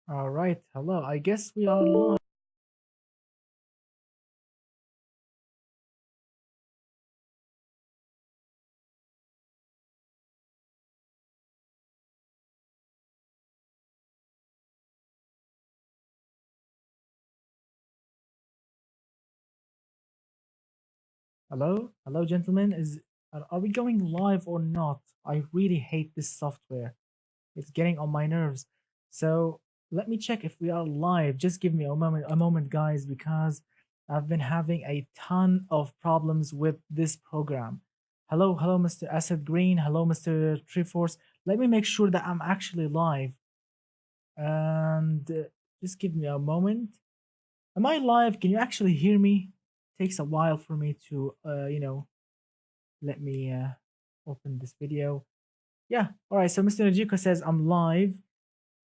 All right, hello. I guess we are live. Hello, hello, gentlemen. Are we going live or not? I really hate this software. It's getting on my nerves. So let me check if we are live. Just give me a moment, guys, because I've been having a ton of problems with this program. Hello, hello, Mr. Asad Green. Hello, Mr. Triforce. Let me make sure that I'm actually live. And just give me a moment. Am I live? Can you actually hear me? Takes a while for me to, let me open this video. Yeah. All right. So Mr. Najiko says I'm live.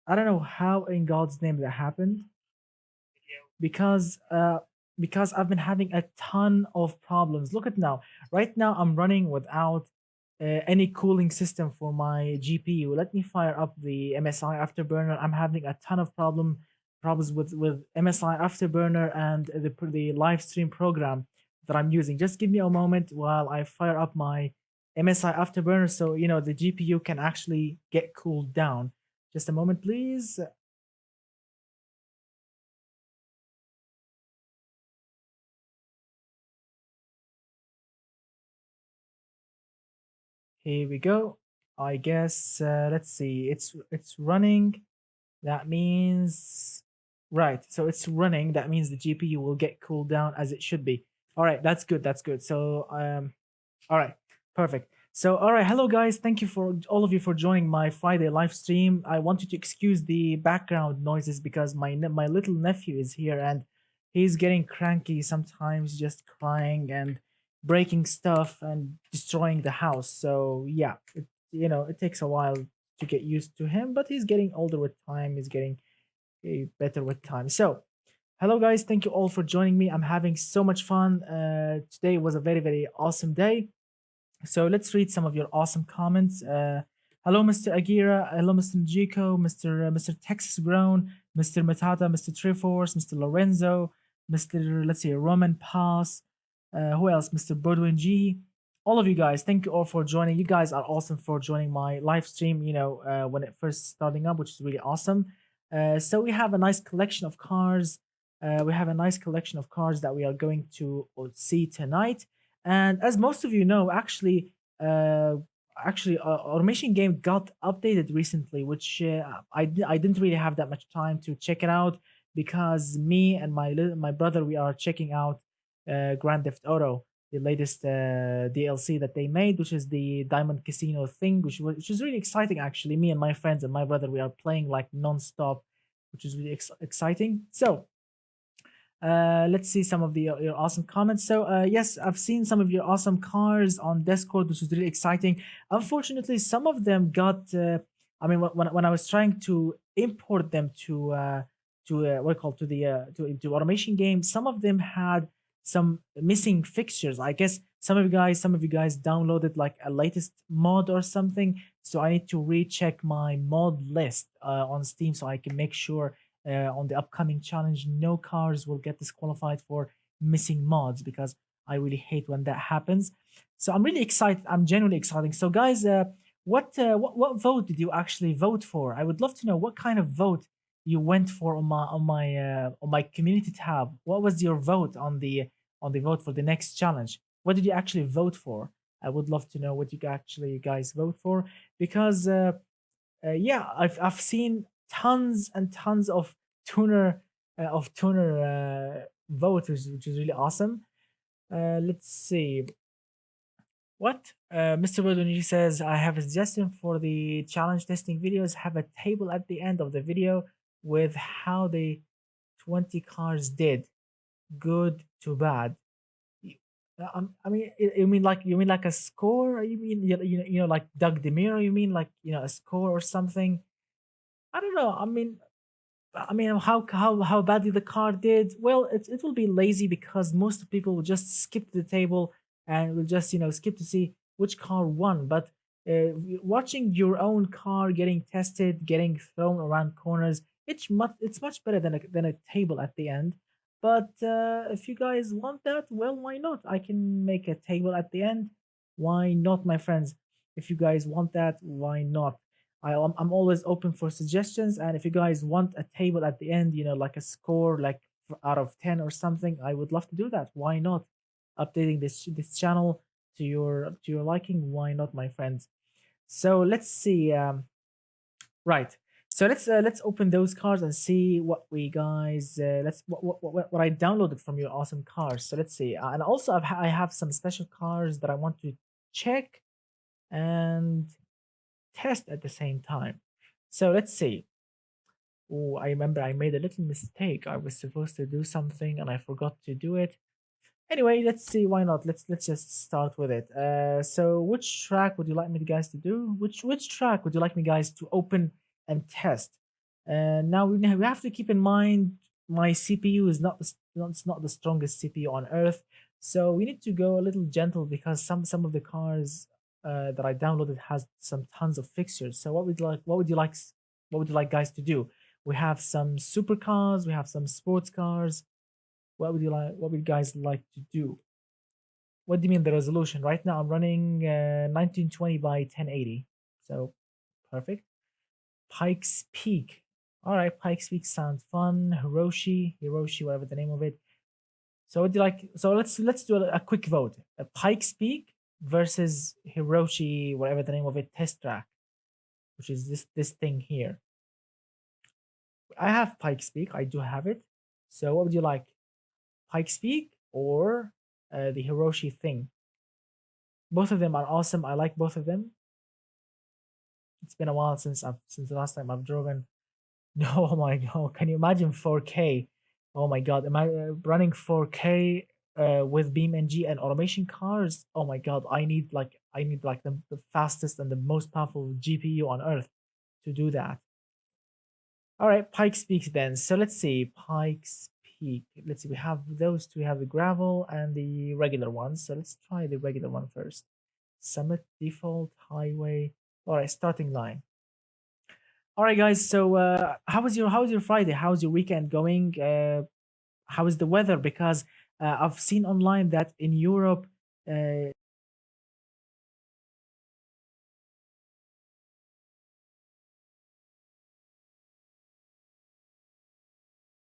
I don't know how in God's name that happened because uh because I've been having a ton of problems. Look at now. Right now I'm running without any cooling system for my GPU. Let me fire up the MSI Afterburner. I'm having a ton of problems with MSI Afterburner and the live stream program that I'm using. Just give me a moment while I fire up my MSI Afterburner so the GPU can actually get cooled down. Just a moment, please. Here we go. I guess let's see. It's running. That means right. So it's running. That means the GPU will get cooled down as it should be. All right, that's good. That's good. So all right, perfect. So all right, hello guys. Thank you for all of you for joining my Friday live stream. I want you to excuse the background noises because my little nephew is here and he's getting cranky sometimes, just crying and breaking stuff and destroying the house. So yeah, it takes a while to get used to him, but he's getting older with time. He's getting better with time. So hello guys, thank you all for joining me. I'm having so much fun. Today was a very very awesome day. So let's read some of your awesome comments. Hello, Mr. Agira. Hello, Mr. Njiko, Mr. Texas Grown, Mr. Matata, Mr. Triforce, Mr. Lorenzo, Mr. Let's see, Roman Pass. Who else? Mr. Bodwin G. All of you guys, thank you all for joining. You guys are awesome for joining my live stream. When it first starting up, which is really awesome. So we have a nice collection of cars. We have a nice collection of cars that we are going to see tonight. And as most of you know, uh, automation game got updated recently, which I didn't really have that much time to check it out because me and my brother we are checking out Grand Theft Auto, the latest DLC that they made, which is the Diamond Casino thing, which is really exciting actually. Me and my friends and my brother we are playing like non-stop, which is really exciting. So let's see some of your awesome comments. So yes, I've seen some of your awesome cars on Discord, which is really exciting. Unfortunately, some of them got. I mean, when I was trying to import them to what called to the to automation game, some of them had some missing fixtures. I guess some of you guys downloaded like a latest mod or something. So I need to recheck my mod list on Steam so I can make sure on the upcoming challenge, no cars will get disqualified for missing mods because I really hate when that happens. So I'm really excited. I'm genuinely excited. So guys, what vote did you actually vote for? I would love to know what kind of vote you went for on my community tab. What was your vote on the vote for the next challenge? What did you actually vote for? I would love to know what you actually guys vote for because yeah, I've seen tons and tons of tuner votes, which is really awesome. Let's see what Mr. Bodoni says. I have a suggestion for the challenge testing videos. Have a table at the end of the video with how the 20 cars did, good to bad. I mean, you mean like a score? Or you mean like Doug Demiro? You mean like a score or something? I don't know. I mean, how badly the car did. Well, it will be lazy because most people will just skip the table and will just skip to see which car won. But watching your own car getting tested, getting thrown around corners, it's much better than a table at the end. But if you guys want that, well, why not? I can make a table at the end. Why not, my friends? If you guys want that, why not? I'm always open for suggestions, and if you guys want a table at the end, like a score, like out of 10 or something, I would love to do that. Why not? Updating this channel to your liking. Why not, my friends? So let's see. Right. So let's open those cars and see what we guys let's what I downloaded from your awesome cars. So let's see. And also I have some special cars that I want to check and test at the same time. So let's see. Oh, I remember I made a little mistake. I was supposed to do something and I forgot to do it. Anyway, let's see. Why not? Let's just start with it. So which track would you like me guys to do? Which track would you like me guys to open and test? Now we have to keep in mind my CPU is not the strongest CPU on earth, so we need to go a little gentle because some of the cars that I downloaded has some tons of fixtures. So what would you like guys to do? We have some supercars, we have some sports cars. What would you guys like to do? What do you mean the resolution? Right now I'm running 1920 by 1080. So perfect. Pikes Peak. All right, Pikes Peak sounds fun. Hiroshi, whatever the name of it. So what do you like? So let's do a quick vote. Pikes Peak versus Hiroshi, whatever the name of it, test track, which is this thing here. I have Pikes Peak. I do have it. So what would you like? Pikes Peak or the Hiroshi thing? Both of them are awesome. I like both of them. It's been a while since the last time I've driven. No, oh my god! Can you imagine 4K? Oh my god! Am I running 4K with BeamNG and automation cars? Oh my god! I need like the fastest and the most powerful GPU on earth to do that. All right, Pikes Peak then. So let's see, Pikes Peak. Let's see, we have those two. We have the gravel and the regular one. So let's try the regular one first. Summit, default, highway. All right, starting line. All right, guys. So how was your Friday? How's your weekend going? How is the weather? Because I've seen online that in Europe, uh,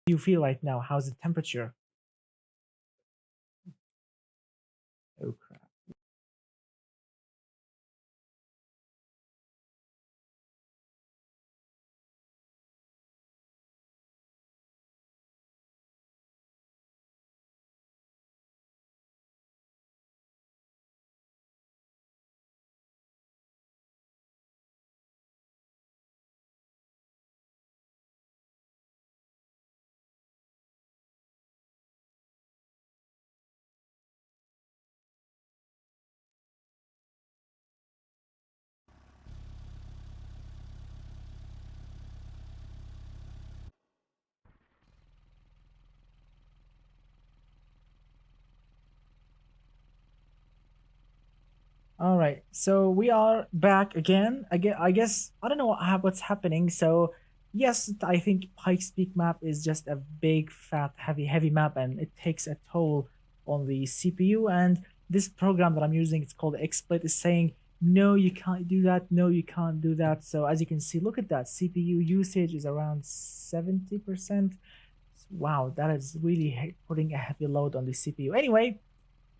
you feel right now. How's the temperature? Oh crap. All right, so we are back again. Again, I guess I don't know what's happening. So yes, I think Pikes Peak map is just a big, fat, heavy map, and it takes a toll on the CPU. And this program that I'm using, it's called XSplit, is saying no, you can't do that. No, you can't do that. So as you can see, look at that. CPU usage is around 70%. Wow, that is really putting a heavy load on the CPU. Anyway,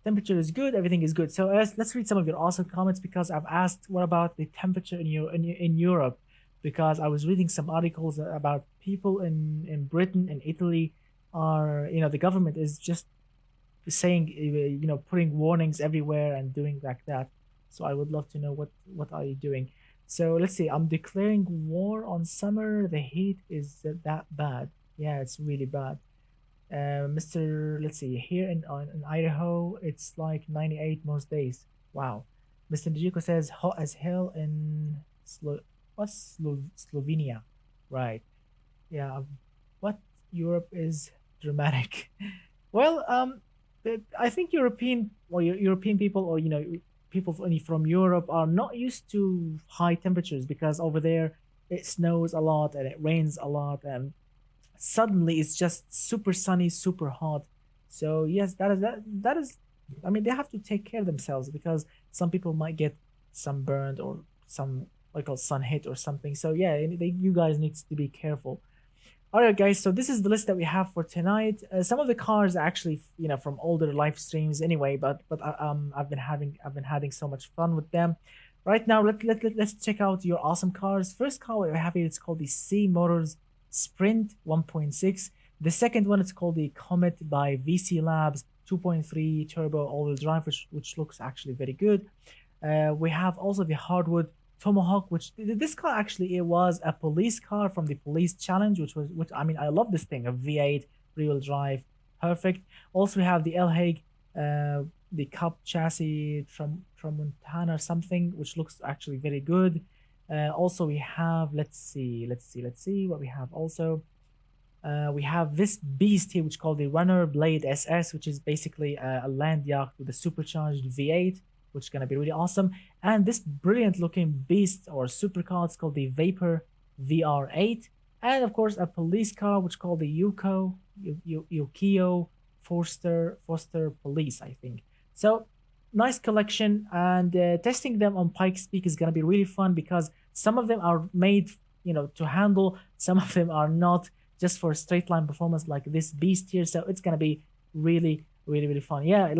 temperature is good, everything is good. So let's read some of your awesome comments because I've asked what about the temperature in Europe, because I was reading some articles about people in Britain and Italy are, the government is just saying, putting warnings everywhere and doing like that. So I would love to know what are you doing. So let's see, I'm declaring war on summer. The heat is that bad. Yeah, it's really bad. Mr. Let's see, here in Idaho, it's like 98 most days. Wow. Mr. Dijiko says hot as hell in Slovenia. Right. Yeah. What Europe is dramatic. Well, I think European people, or people from Europe are not used to high temperatures because over there it snows a lot and it rains a lot, and suddenly it's just super sunny, super hot. So yes, that is. I mean, they have to take care of themselves because some people might get sunburned or some like a sun hit or something. So yeah, you guys need to be careful. All right, guys. So this is the list that we have for tonight. Some of the cars are actually, from older live streams anyway. But I've been having so much fun with them. Right now, let's check out your awesome cars. First car we have here, it's called the C Motors Sprint 1.6. The second one is called the Comet by VC Labs 2.3 turbo all-wheel drive, which looks actually very good. We have also the Hardwood Tomahawk, which this car actually it was a police car from the police challenge, which I mean I love this thing, a V8 rear-wheel drive, perfect. Also we have the El Hague, the Cup chassis from Montana or something, which looks actually very good. Also we have let's see what we have also. We have this beast here, which is called the Runner Blade SS, which is basically a land yacht with a supercharged V8, which is going to be really awesome. And this brilliant looking beast or supercar, it's called the Vapor VR8. And of course, a police car, which is called the Yukio Foster Police, I think. So, nice collection. And testing them on Pikes Peak is going to be really fun because some of them are made, to handle, some of them are not just for straight line performance like this beast here. So it's gonna be really, really, really fun. Yeah, the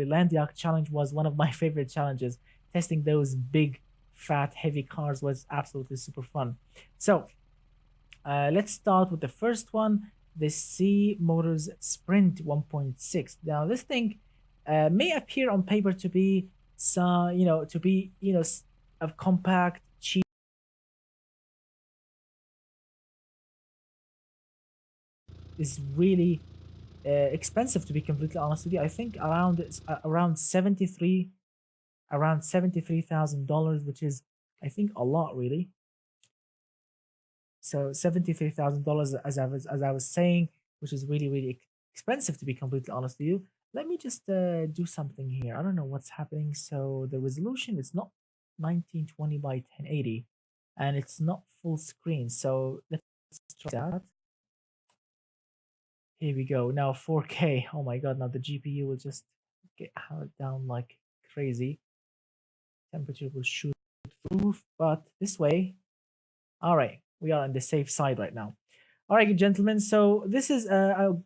land yacht challenge was one of my favorite challenges. Testing those big, fat, heavy cars was absolutely super fun. So let's start with the first one, the C Motors Sprint 1.6. Now this thing may appear on paper to be a compact, cheap, is really expensive, to be completely honest with you. I think around $73,000, which is I think a lot really. So $73,000, as I was saying, which is really really expensive, to be completely honest with you. Let me just do something here. I don't know what's happening. So the resolution is not 1920 by 1080, and it's not full screen. So let's try that. Here we go. Now 4K. Oh my god, now the GPU will just get hammered down like crazy. Temperature will shoot through the roof, but this way. All right, we are on the safe side right now. All right, gentlemen. So this is a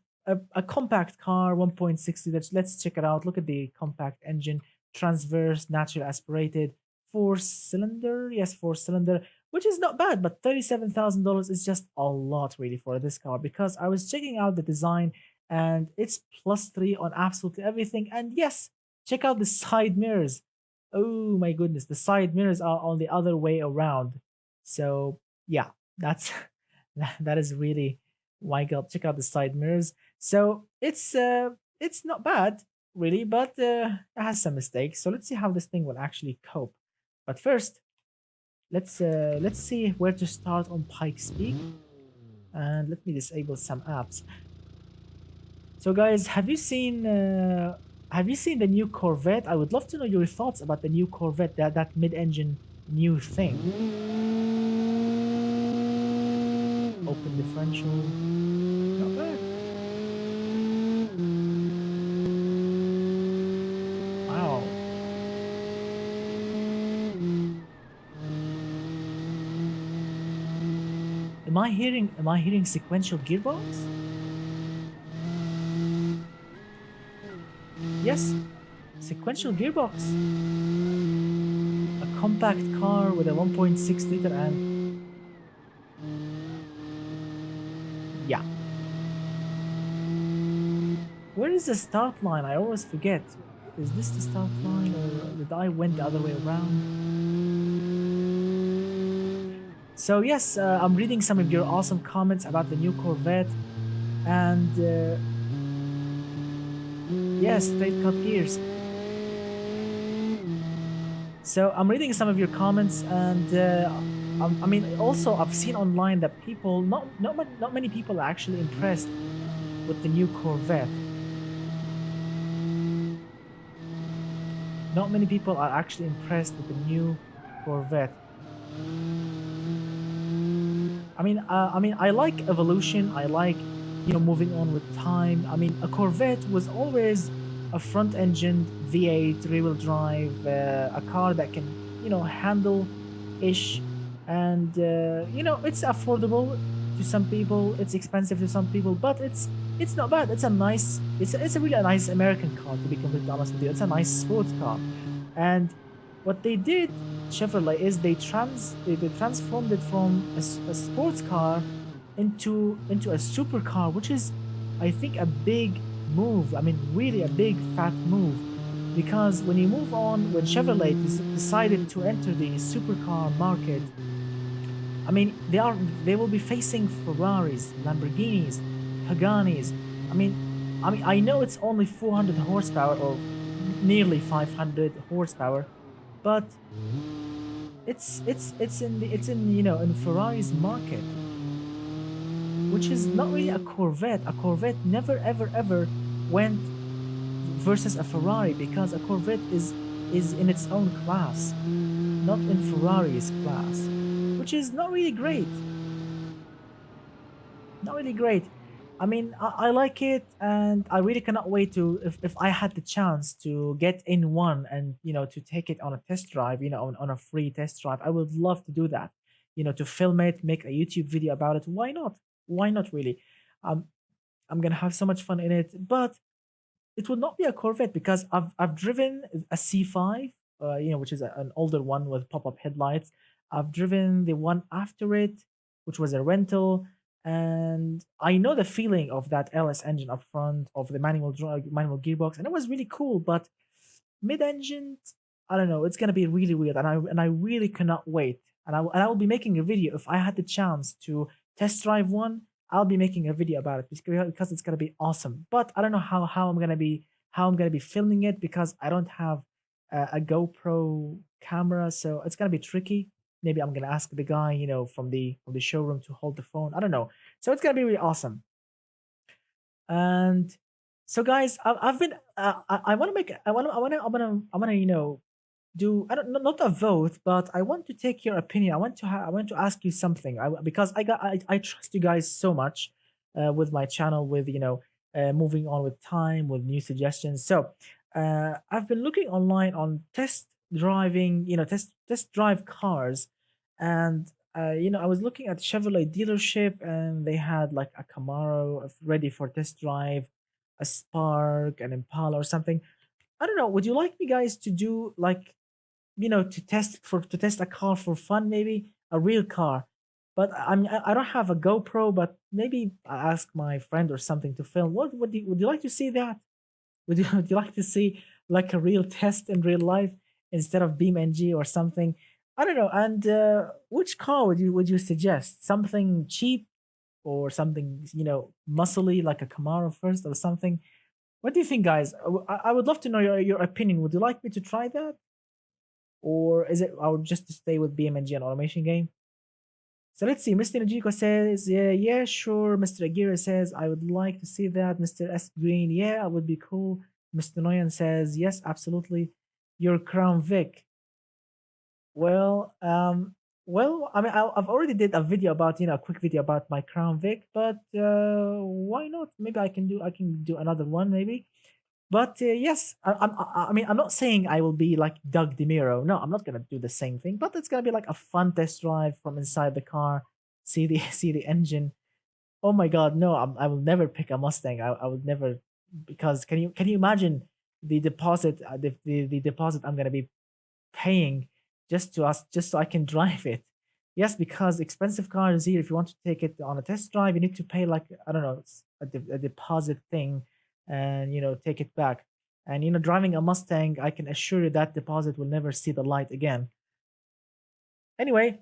compact car, 1.60. Let's check it out. Look at the compact engine, transverse, natural aspirated, four-cylinder. Yes, four-cylinder, which is not bad. But $37,000 is just a lot, really, for this car because I was checking out the design and it's +3 on absolutely everything. And yes, check out the side mirrors. Oh my goodness, the side mirrors are on the other way around. So yeah, that's that is really, my god, check out the side mirrors. So it's not bad really, but it has some mistakes. So let's see how this thing will actually cope. But first, let's see where to start on Pikes Peak, and let me disable some apps. So guys, have you seen the new Corvette? I would love to know your thoughts about the new Corvette, that mid-engine new thing. Open differential. Not bad. Wow. Am I hearing sequential gearbox? Yes, sequential gearbox. A compact car with a 1.6 liter, and yeah. Where is the start line? I always forget. Is this the start line, or did I went the other way around? So yes, I'm reading some of your awesome comments about the new Corvette, and yes, straight cut gears. So I'm reading some of your comments, and I mean, also I've seen online that people, not many people are actually impressed with the new Corvette. Not many people are actually impressed with the new Corvette. I like evolution. I like, moving on with time. I mean, a Corvette was always a front-engined V8 rear-wheel drive, a car that can, handle ish, and it's affordable to some people. It's expensive to some people, but it's not bad. It's a really nice American car, to be completely honest with you. It's a nice sports car, and what they did, Chevrolet, is they transformed it from a sports car into a supercar, which is, I think, a big move. I mean, really a big fat move, because when Chevrolet decided to enter the supercar market, I mean, they will be facing Ferraris, Lamborghinis, Paganis. I mean, I know it's only 400 horsepower or nearly 500 horsepower, but it's in, in Ferrari's market, which is not really a Corvette. A Corvette never ever ever went versus a Ferrari, because a Corvette is in its own class, not in Ferrari's class, which is not really great. Not really great. I mean, I like it, and I really cannot wait to, if I had the chance to get in one and, to take it on a test drive, on a free test drive. I would love to do that, to film it, make a YouTube video about it. Why not? Why not, really? Um, I'm gonna have so much fun in it, but it would not be a Corvette, because I've driven a C5, which is an older one with pop-up headlights. I've driven the one after it, which was a rental, and I know the feeling of that LS engine up front, of the manual gearbox, and it was really cool. But mid-engine, I don't know, it's gonna be really weird, and I really cannot wait. And I will be making a video if I had the chance to test drive one. I'll be making a video about it, because it's gonna be awesome. But I don't know how I'm gonna be filming it, because I don't have a GoPro camera, so it's gonna be tricky. Maybe I'm gonna ask the guy, from the showroom, to hold the phone. I don't know. So it's gonna be really awesome. And so, guys, I've been I want to make I want to, do, I don't, not a vote, but I want to take your opinion. I want to ask you something. Because I trust you guys so much, with my channel, with, moving on with time, with new suggestions. So I've been looking online on test drive cars, and I was looking at Chevrolet dealership, and they had like a Camaro ready for test drive, a Spark, an Impala, or something. I don't know. Would you like me guys to do, like, to test a car for fun, maybe a real car? But I don't have a GoPro, but maybe I ask my friend or something to film. What would you like to see that? Would you like to see like a real test in real life, instead of BeamNG or something? I don't know. And which car would you suggest? Something cheap, or something, muscly, like a Camaro first, or something? What do you think, guys? I would love to know your opinion. Would you like me to try that, or is it I would just stay with BeamNG and automation game? So let's see. Mr. Najiko says, yeah, yeah, sure. Mr. Aguirre says, I would like to see that. Mr. S. Green, yeah, it would be cool. Mr. Noyan says, yes, absolutely. Your Crown Vic. Well, I mean, I've already did a video about, a quick video about my Crown Vic, but why not? Maybe I can do another one, maybe. But yes, I mean, I'm not saying I will be like Doug DeMiro. No, I'm not gonna do the same thing. But it's gonna be like a fun test drive from inside the car. See the see the engine. Oh my God, no! I will never pick a Mustang. I would never, because can you imagine the deposit, the deposit I'm gonna be paying, just so I can drive it. Yes, because expensive cars here, if you want to take it on a test drive, you need to pay, like, I don't know, a deposit thing, and take it back. And driving a Mustang, I can assure you that deposit will never see the light again. Anyway,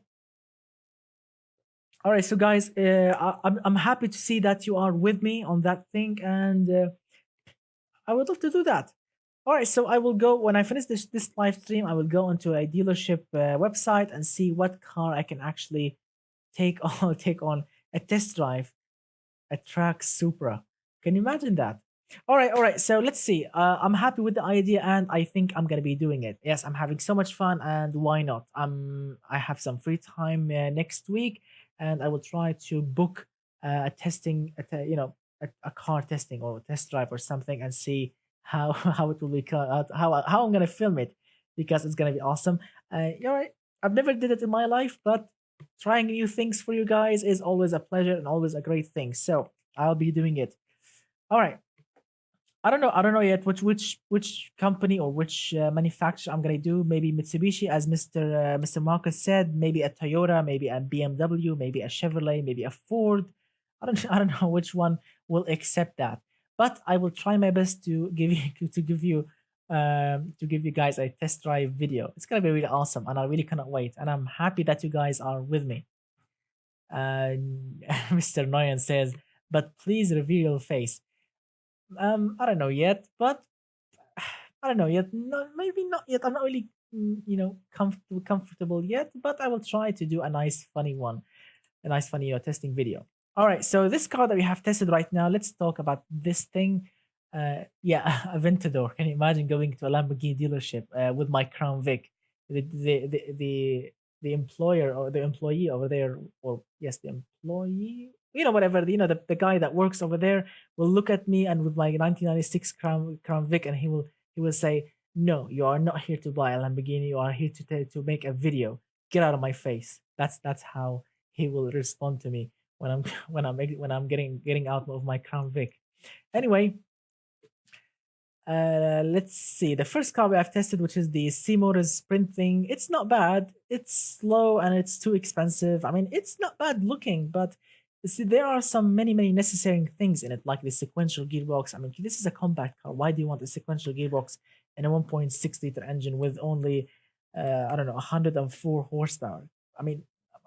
all right, so guys, I'm happy to see that you are with me on that thing, and I would love to do that. All right, so I will go when I finish this live stream. I will go onto a dealership website and see what car I can actually take on take on a test drive, a Track Supra. Can you imagine that? All right. So let's see. I'm happy with the idea, and I think I'm gonna be doing it. Yes, I'm having so much fun, and why not? I have some free time next week, and I will try to book a testing, a car testing or test drive or something, and see how how it will be how I'm gonna film it, because it's gonna be awesome. All right. I've never did it in my life, but trying new things for you guys is always a pleasure and always a great thing. So I'll be doing it. All right. I don't know. I don't know yet which company or which manufacturer I'm gonna do. Maybe Mitsubishi, as Mr. Marcus said. Maybe a Toyota. Maybe a BMW. Maybe a Chevrolet. Maybe a Ford. I don't. I don't know which one will accept that. But I will try my best to give you to give you guys a test drive video. It's gonna be really awesome, and I really cannot wait. And I'm happy that you guys are with me. Mr. Noyan says, "But please reveal your face." I don't know yet, but I don't know yet. No, maybe not yet. I'm not really, comfortable yet. But I will try to do a nice, funny one, a nice, funny, testing video. All right. So this car that we have tested right now. Let's talk about this thing. Yeah, Aventador. Can you imagine going to a Lamborghini dealership with my Crown Vic? The employer or the employee over there, or yes, the employee, whatever, the guy that works over there will look at me and with my 1996 Crown Vic, and he will say, "No, you are not here to buy a Lamborghini. You are here to make a video. Get out of my face." That's how he will respond to me when I'm when I'm getting out of my Crown Vic. Anyway, let's see. The first car we have tested, which is the C Motors Sprint thing, it's not bad. It's slow and it's too expensive. I mean, it's not bad looking, but you see, there are some many necessary things in it, like the sequential gearbox. I mean, this is a compact car. Why do you want a sequential gearbox in a 1.6-liter engine with only, I don't know, 104 horsepower? I mean,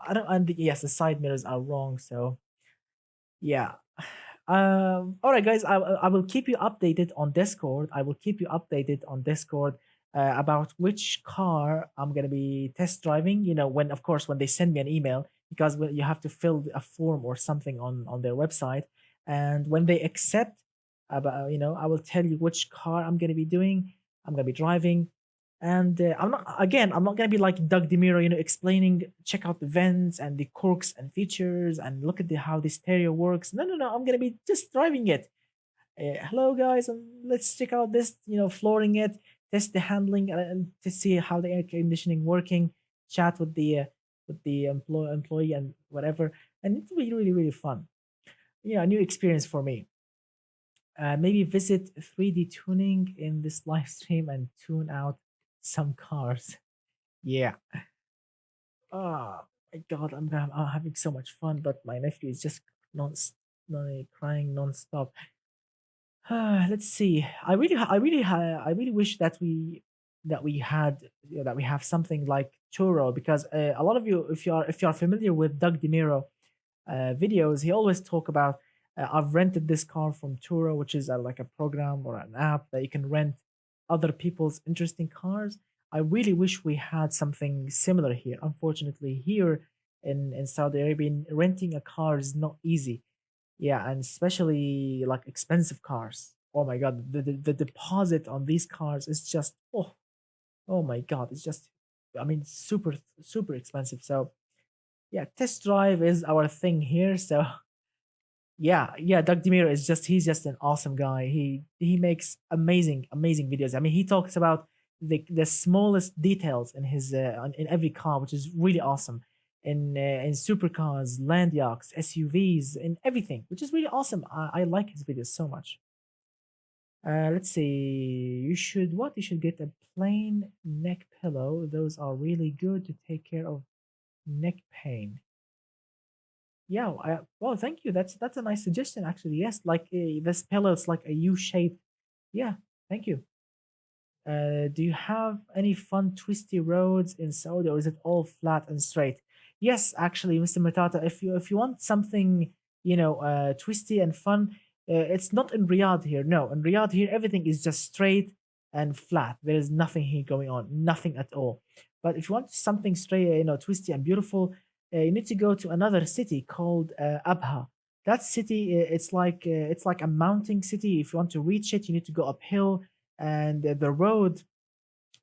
I don't. And yes, the side mirrors are wrong. So yeah. All right, guys. I will keep you updated on Discord. I will keep you updated on Discord about which car I'm gonna be test driving. When, of course, when they send me an email, because you have to fill a form or something on their website, and when they accept, I will tell you which car I'm gonna be doing. I'm gonna be driving, and I'm not gonna be like Doug DeMiro, explaining, check out the vents and the corks and features and look at how the stereo works. No, no, no. I'm gonna be just driving it. Hello, guys, and let's check out this. Flooring it, test the handling, and to see how the air conditioning working. Chat with the employee and whatever, and it's really fun. A new experience for me. Maybe visit 3D tuning in this live stream and tune out some cars. Yeah. Oh my god, I'm having so much fun, but my nephew is just non crying non-stop. Let's see. I really wish that we had that we have something like Turo, because a lot of you, if you are familiar with Doug DeMiro videos, he always talk about, I've rented this car from Turo, which is like a program or an app that you can rent other people's interesting cars. I really wish we had something similar here. Unfortunately, here in Saudi Arabia, renting a car is not easy. Yeah, and especially like expensive cars. Oh my god, the deposit on these cars is just, oh my god, it's just, I mean, super expensive. So yeah, test drive is our thing here. So yeah, Doug Demiro he's just an awesome guy. He makes amazing videos. I mean, he talks about the smallest details in his in every car, which is really awesome. In supercars, land yachts, SUVs, in everything, which is really awesome. I like his videos so much. Let's see. You should get a plain neck pillow. Those are really good to take care of neck pain. Yeah, well, thank you. That's a nice suggestion, actually. Yes, like this pillow, it's like a U shape. Yeah, thank you. Do you have any fun twisty roads in Saudi, or is it all flat and straight? Yes, actually, Mr. Matata, if you want something, twisty and fun, it's not in Riyadh here. No, in Riyadh here, everything is just straight and flat. There is nothing here going on, nothing at all. But if you want something straight, twisty and beautiful, you need to go to another city called Abha. That city, it's like a mountain city. If you want to reach it, you need to go uphill, and the road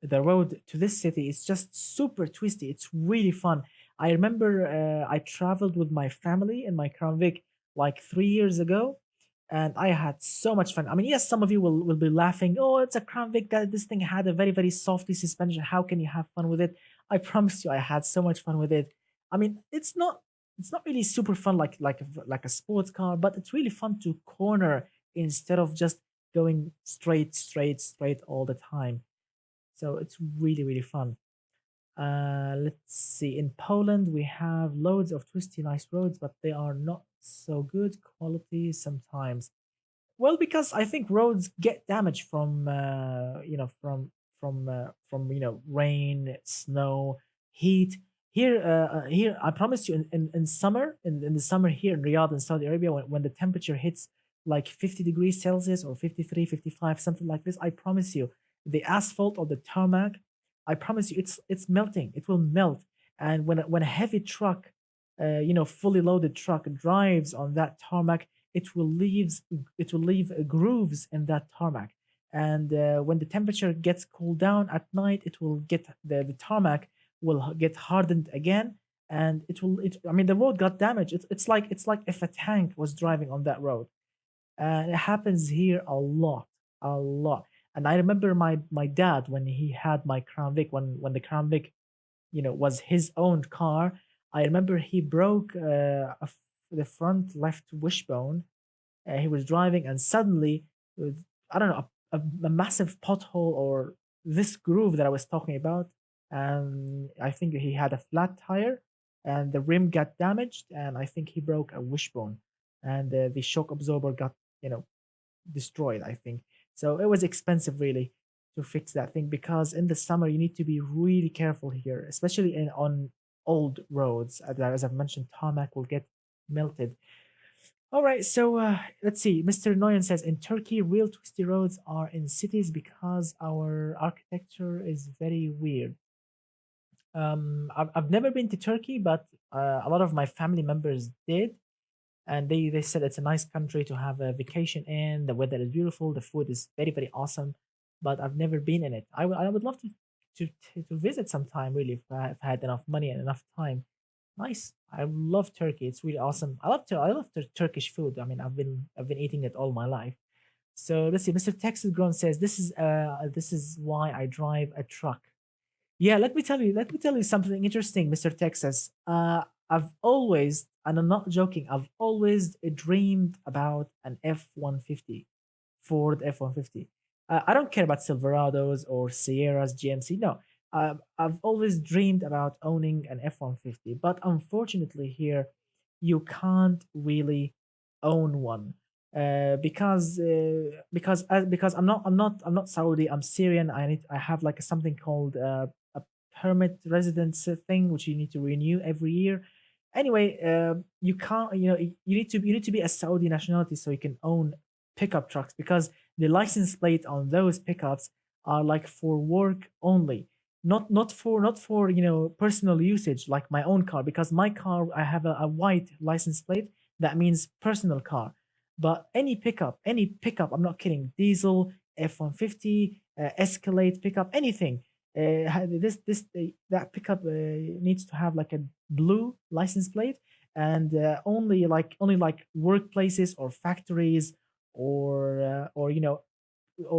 to this city is just super twisty. It's really fun. I remember I traveled with my family in my Crown Vic like 3 years ago, and I had so much fun. I mean, yes, some of you will be laughing. Oh, it's a Crown Vic. That this thing had a very very softy suspension. How can you have fun with it? I promise you, I had so much fun with it. I mean, it's not really super fun like a sports car, but it's really fun to corner instead of just going straight all the time. So it's really, really fun. Let's see. In Poland, we have loads of twisty, nice roads, but they are not so good quality sometimes. Well, because I think roads get damaged from rain, snow, heat. Here, I promise you, in summer, in the summer here in Riyadh in Saudi Arabia, when the temperature hits like 50 degrees Celsius or 53, 55, something like this, I promise you, the asphalt or the tarmac, I promise you, it's melting. It will melt. And when a heavy truck, fully loaded truck drives on that tarmac, it will leave grooves in that tarmac. And when the temperature gets cooled down at night, it will get the tarmac will get hardened again, and I mean, the road got damaged. It's like if a tank was driving on that road. And it happens here a lot. And I remember my dad when he had my Crown Vic, when the Crown Vic, was his own car. I remember he broke the front left wishbone. He was driving, and suddenly, with, I don't know, a massive pothole or this groove that I was talking about. And I think he had a flat tire, and the rim got damaged, and I think he broke a wishbone, and the shock absorber got, you know, destroyed, I think. So it was expensive, really, to fix that thing, because in the summer you need to be really careful here, especially on old roads. As I've mentioned, tarmac will get melted. All right, so let's see. Mr. Noyan says in Turkey, real twisty roads are in cities because our architecture is very weird. I've never been to Turkey, but a lot of my family members did, and they said it's a nice country to have a vacation in. The weather is beautiful, the food is very very awesome, but I've never been in it. I would love to visit sometime, really, if I had enough money and enough time. Nice. I love Turkey. It's really awesome. I love the Turkish food. I mean, I've been eating it all my life. So let's see. Mr. Texas Grown says this is why I drive a truck. Yeah, let me tell you something interesting, Mr. Texas. I've always, and I'm not joking, I've always dreamed about an F-150, Ford F-150. I don't care about Silverados or Sierras, GMC. No, I've always dreamed about owning an F-150, but unfortunately here you can't really own one because I'm not Saudi. I'm Syrian. I have like something called a permit residence thing, which you need to renew every year. Anyway, you can't. You need to be a Saudi nationality so you can own pickup trucks, because the license plate on those pickups are like for work only, not for personal usage like my own car, because my car, I have a white license plate that means personal car. But any pickup, I'm not kidding, diesel, F-150, Escalade pickup, anything, that pickup needs to have like a blue license plate, and only like workplaces or factories or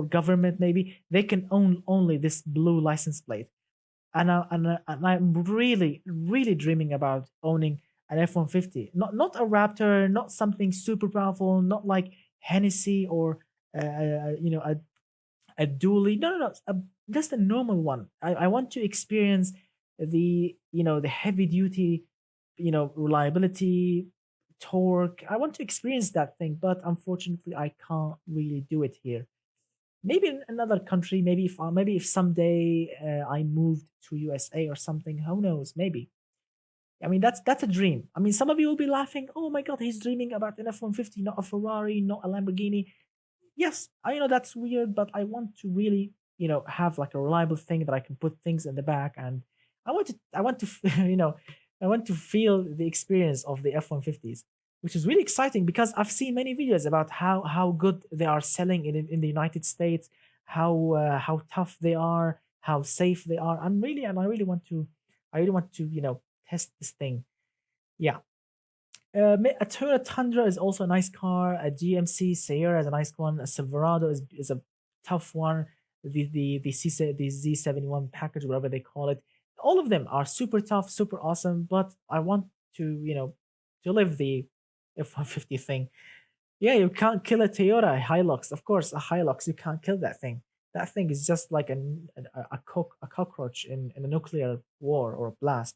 government, maybe they can own only this blue license plate. And I'm really really dreaming about owning an F-150, not a Raptor, not something super powerful, not like Hennessy or a dually. No, no, no. Just a normal one. I want to experience the heavy duty, reliability, torque. I want to experience that thing, but unfortunately, I can't really do it here. Maybe in another country. Maybe if someday I moved to USA or something. Who knows? Maybe. I mean, that's a dream. I mean, some of you will be laughing. Oh my God, he's dreaming about an F-150, not a Ferrari, not a Lamborghini. Yes, I know that's weird, but I want to really, have like a reliable thing that I can put things in the back, and I want to, I want to feel the experience of the F-150s. which is really exciting because I've seen many videos about how good they are selling in the United States, how tough they are, how safe they are. I really want to, test this thing. Yeah. A Toyota Tundra is also a nice car. A GMC Sierra is a nice one. A Silverado is a tough one. The Z71 package, whatever they call it, all of them are super tough, super awesome. But I want to, to live the F-150 thing. Yeah, you can't kill a Toyota Hilux. Of course, a Hilux, you can't kill that thing. That thing is just like a cockroach in a nuclear war or a blast.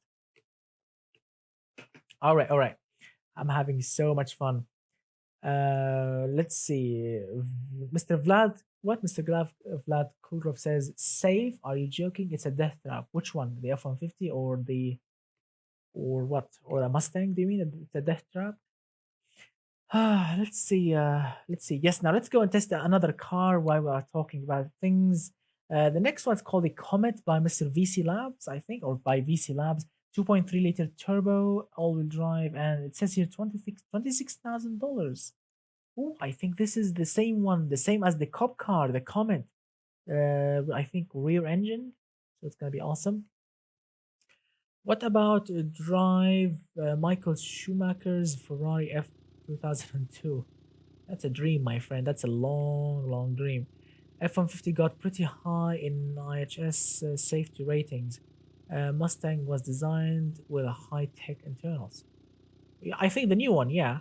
All right, all right. I'm having so much fun. Let's see. Mr. Vlad, what Mr. Vlad Kulrov says, save? Are you joking? It's a death trap. Which one? The F-150 or what? Or a Mustang? Do you mean it's a death trap? Let's see. Let's see. Yes, now let's go and test another car while we are talking about things. The next one's called the Comet by Mr. VC Labs, I think, or by VC Labs. 2.3-liter turbo, all-wheel drive, and it says here $26,000. Oh, I think this is the same one, the same as the cop car, the Comet. I think rear engine, so it's gonna be awesome. What about drive Michael Schumacher's Ferrari F 2002? That's a dream, my friend. That's a long, long dream. F-150 got pretty high in IHS safety ratings. Mustang was designed with a high-tech internals. Yeah, I think the new one, yeah,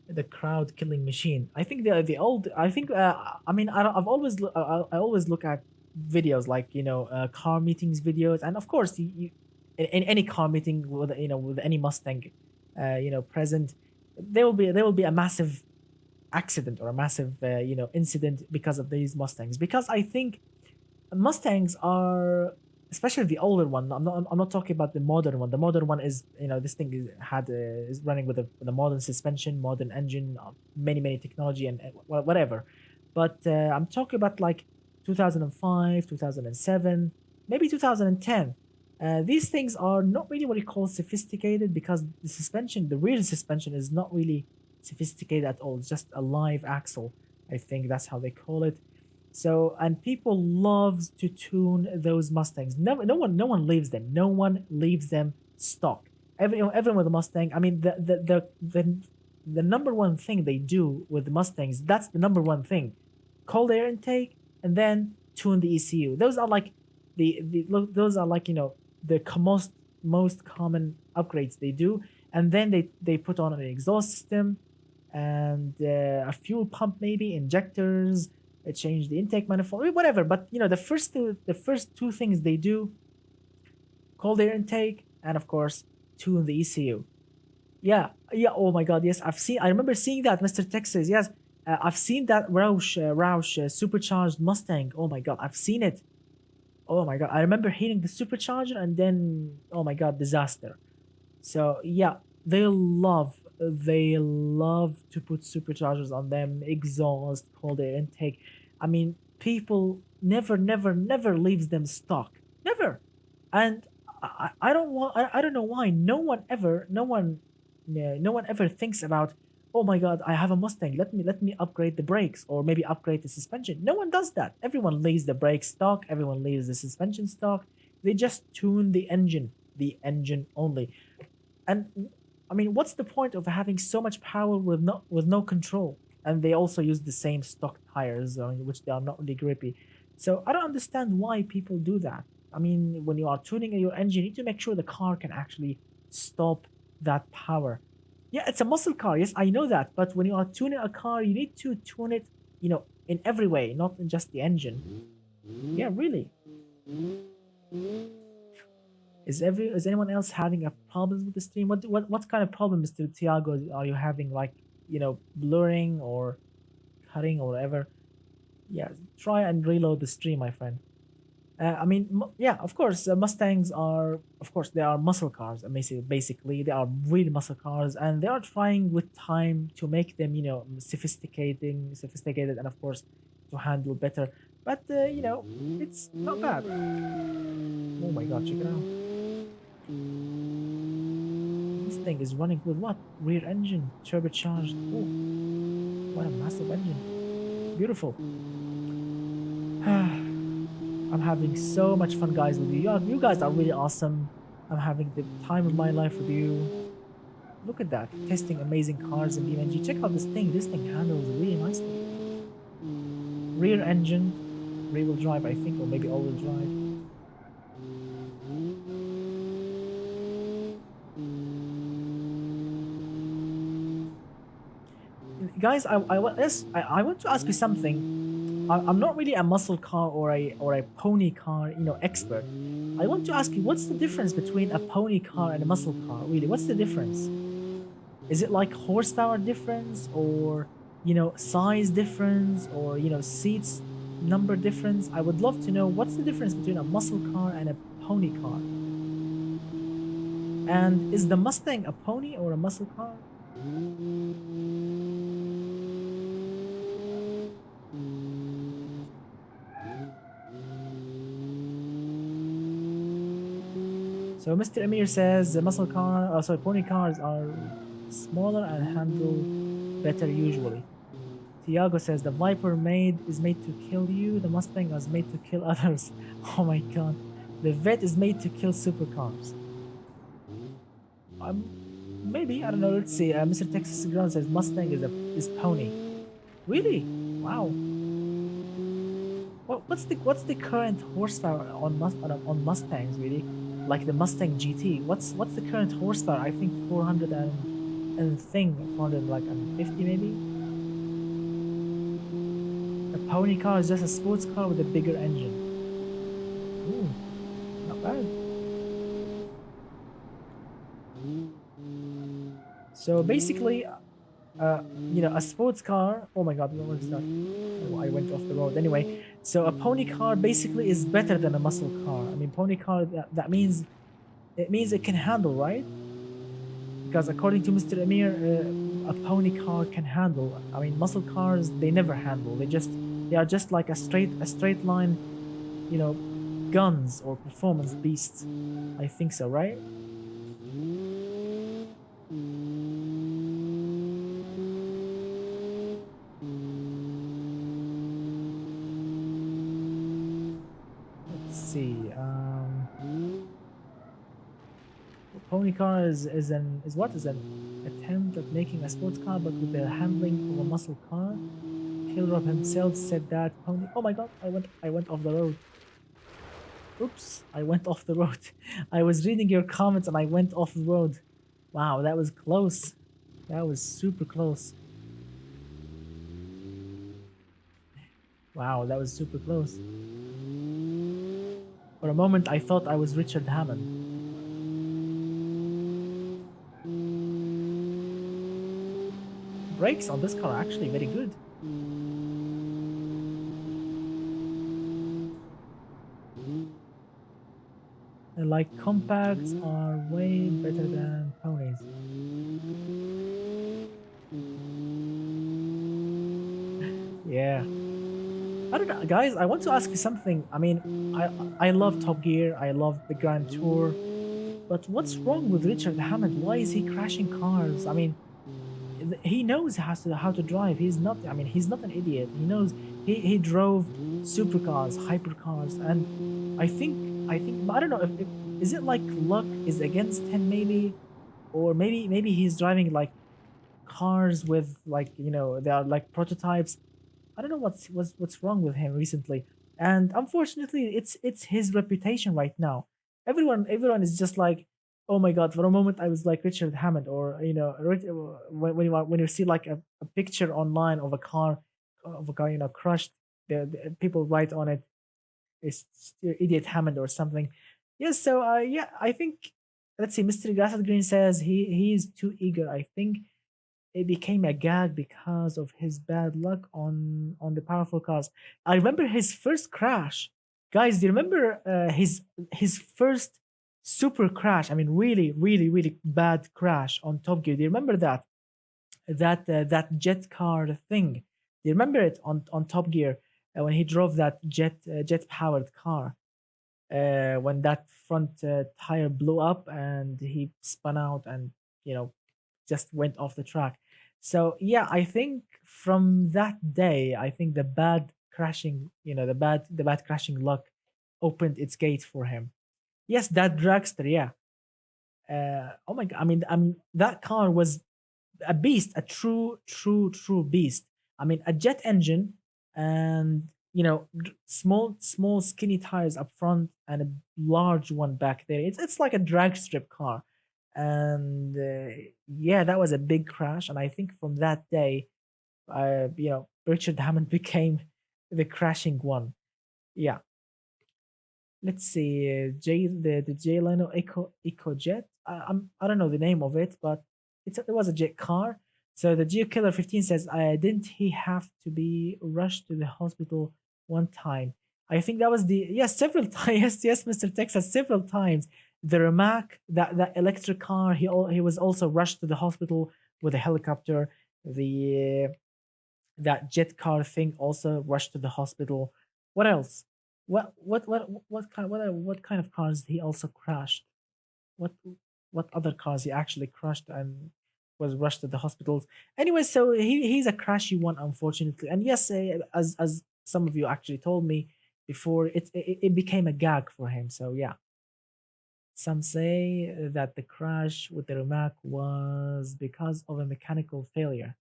the crowd killing machine. I think the old. I think. I mean, I've always I always look at videos like car meetings videos, and of course in any car meeting with with any Mustang, present, there will be a massive accident or a massive incident because of these Mustangs. Because I think Mustangs are, especially the older one. I'm not talking about the modern one. The modern one is, this thing is running with a modern suspension, modern engine, many technology and whatever. But I'm talking about like 2005, 2007, maybe 2010. These things are not really what you call sophisticated because the suspension, the rear suspension, is not really sophisticated at all. It's just a live axle. I think that's how they call it. So, and people loves to tune those Mustangs. No one leaves them. No one leaves them stock. Everyone with a Mustang. I mean, the number one thing they do with the Mustangs. That's the number one thing. Cold air intake and then tune the ECU. Those are like those are like most common upgrades they do. And then they put on an exhaust system and a fuel pump, maybe injectors, change the intake manifold, whatever. But the first two things they do: cold air intake and of course tune the ECU. Yeah, yeah. Oh my God, yes, I remember seeing that, Mr. Texas. Yes, I've seen that Roush supercharged Mustang. Oh my God, I've seen it. Oh my God, I remember hitting the supercharger and then, oh my God, disaster. So yeah, they love to put superchargers on them, exhaust, cold air intake. I mean, people never leaves them stock. Never. And I don't know why. No one ever thinks about, oh my God, I have a Mustang. Let me upgrade the brakes or maybe upgrade the suspension. No one does that. Everyone leaves the brake stock, everyone leaves the suspension stock. They just tune the engine only. And I mean, what's the point of having so much power with no control? And they also use the same stock tires, which they are not really grippy. So I don't understand why people do that. I mean, when you are tuning your engine, you need to make sure the car can actually stop that power. Yeah, it's a muscle car. Yes, I know that. But when you are tuning a car, you need to tune it, in every way, not in just the engine. Yeah, really. Is anyone else having a problem with the stream? What kind of problem, Mr. Tiago, are you having? Like, blurring or cutting or whatever? Yeah, try and reload the stream, my friend. I mean, yeah, of course, Mustangs are, of course, they are muscle cars. Basically, they are really muscle cars, and they are trying with time to make them, sophisticated, and of course, to handle better. But it's not bad. Oh my God, check it out. Mustang is running with what? Rear engine, turbocharged. Oh, what a massive engine. Beautiful. I'm having so much fun, guys, with you. You guys are really awesome. I'm having the time of my life with you. Look at that. Testing amazing cars in BeamNG. Check out this thing. This thing handles really nicely. Rear engine, rear wheel drive, I think, or maybe all wheel drive. Guys, I want to ask you something. I'm not really a muscle car or a pony car, expert. I want to ask you, what's the difference between a pony car and a muscle car? Really, what's the difference? Is it like horsepower difference, or size difference, or seats number difference? I would love to know what's the difference between a muscle car and a pony car. And is the Mustang a pony or a muscle car? So Mr. Amir says the pony cars are smaller and handle better usually. Tiago says the Viper made is made to kill you. The Mustang was made to kill others. Oh my god. The Vet is made to kill supercars. Maybe, I don't know. Let's see. Mr. Texas Ground says Mustang is pony. Really? Wow. What's the current horsepower on Mustangs, really? Like the Mustang GT. What's the current horsepower? I think 400 and thing 400 like and 50 maybe. A pony car is just a sports car with a bigger engine. Ooh, not bad. So basically, a sports car. Oh my God, what was that? Oh, I went off the road. Anyway, so a pony car basically is better than a muscle car. I mean, pony car, that means it can handle, right? Because according to Mr. Amir, a pony car can handle. I mean, muscle cars, they never handle. They are just like a straight line, you know, guns or performance beasts. I think so, right? Let's see. Pony car is an attempt at making a sports car, but with the handling of a muscle car. Hillrob himself said that pony. Oh my God! I went off the road. Oops! I went off the road. I was reading your comments and I went off the road. Wow, that was close. That was super close. Wow, that was super close. For a moment, I thought I was Richard Hammond. Brakes on this car are actually very good. And like compacts are way better than ponies. Yeah. I don't know, guys. I want to ask you something. I mean, I love Top Gear. I love the Grand Tour. But what's wrong with Richard Hammond? Why is he crashing cars? I mean, he knows how to drive. He's not. I mean, he's not an idiot. He knows. He drove supercars, hypercars, and I think. I don't know if is it like luck is against him maybe, or maybe he's driving like cars with like they are like prototypes. I don't know what's wrong with him recently, and unfortunately, it's his reputation right now. Everyone is just like, oh my god. For a moment, I was like Richard Hammond, or when you see like a picture online of a car crushed, the people write on it, it's idiot Hammond or something. Yes, so yeah, I think let's see. Mr. Grassad Green says he's too eager. I think it became a gag because of his bad luck on the powerful cars. I remember his first crash. Guys, do you remember his first super crash? I mean, really, really, really bad crash on Top Gear. Do you remember that jet car thing? Do you remember it on Top Gear when he drove that jet powered car? When that front tire blew up and he spun out and you know, just went off the track. So yeah, I think from that day, I think the bad crashing, the bad crashing luck opened its gate for him. Yes, that dragster, yeah. Oh my god, I mean that car was a beast, a true beast. I mean, a jet engine, and small skinny tires up front and a large one back there. It's like a drag strip car, and yeah, that was a big crash. And I think from that day, Richard Hammond became the crashing one. Yeah, let's see, the J Leno EcoJet. I don't know the name of it, but it was a jet car. So the Geo Killer 15 says, didn't he have to be rushed to the hospital one time? I think that was the yes, several times. Yes, Mr. Texas, several times. The Rimac, that electric car, he was also rushed to the hospital with a helicopter. The that jet car thing also rushed to the hospital. What else? What kind of cars he also crashed? What what other cars he actually crashed and was rushed to the hospitals? Anyway, so he's a crashy one, unfortunately. And yes, as some of you actually told me before, it became a gag for him. So yeah, some say that the crash with the Rimac was because of a mechanical failure.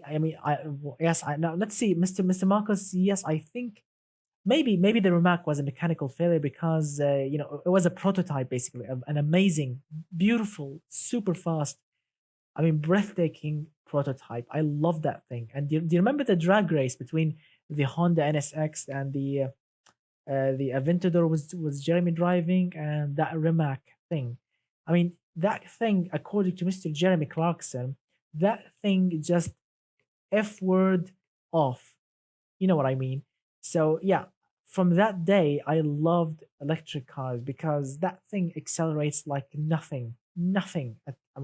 I mean, yes. Now let's see, Mr. Marcos. Yes, I think maybe the Rimac was a mechanical failure because it was a prototype basically, an amazing, beautiful, super fast. I mean, breathtaking prototype. I love that thing. And do you remember the drag race between the Honda NSX and the Aventador was Jeremy driving and that Rimac thing? I mean, that thing, according to Mr. Jeremy Clarkson, that thing just F word off. You know what I mean? So yeah, from that day, I loved electric cars because that thing accelerates like nothing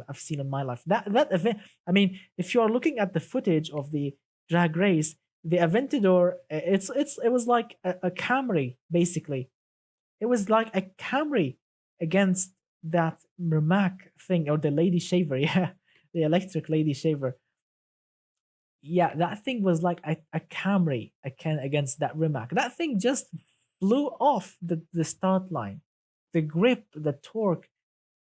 I've seen in my life. That event. I mean, if you are looking at the footage of the drag race, the Aventador, it was like a Camry basically. It was like a Camry against that Mermac thing or the Lady Shaver, yeah, the electric Lady Shaver. Yeah, that thing was like a Camry against that Rimac. That thing just flew off the start line. The grip, the torque,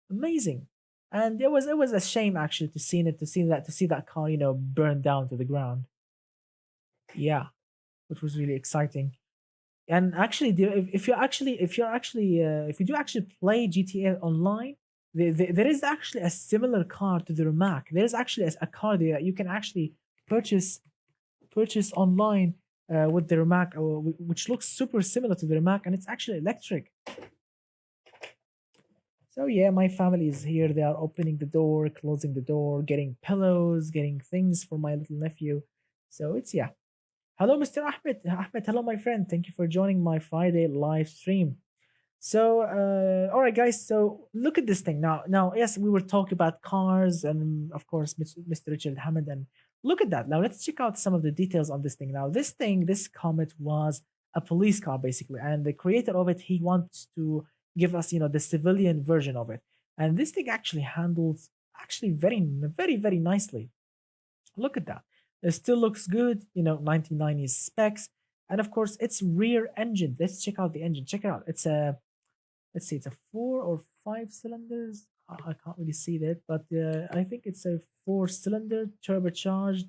amazing. And it was a shame actually to see that car, burn down to the ground. Yeah, which was really exciting. And actually, if you do actually play GTA Online, there is actually a similar car to the Rimac. There is actually a car there that you can actually purchase purchase online with the Rimac, which looks super similar to the Rimac, and it's actually electric. So yeah, my family is here. They are opening the door, closing the door, getting pillows, getting things for my little nephew. So it's yeah. Hello, Mr. Ahmed. Ahmed, hello, my friend. Thank you for joining my Friday live stream. So, all right, guys. So look at this thing now. Now, yes, we were talking about cars, and of course, Mr. Richard Hammond. And look at that. Now, let's check out some of the details on this thing. Now, this comet was a police car basically, and the creator of it, he wants to give us, the civilian version of it. And this thing actually handles actually very nicely. Look at that. It still looks good, 1990s specs. And of course, it's rear engine. Let's check out the engine. Check it out. It's a let's see, it's a 4 or 5 cylinders. I can't really see that, but I think it's a 4 cylinder turbocharged.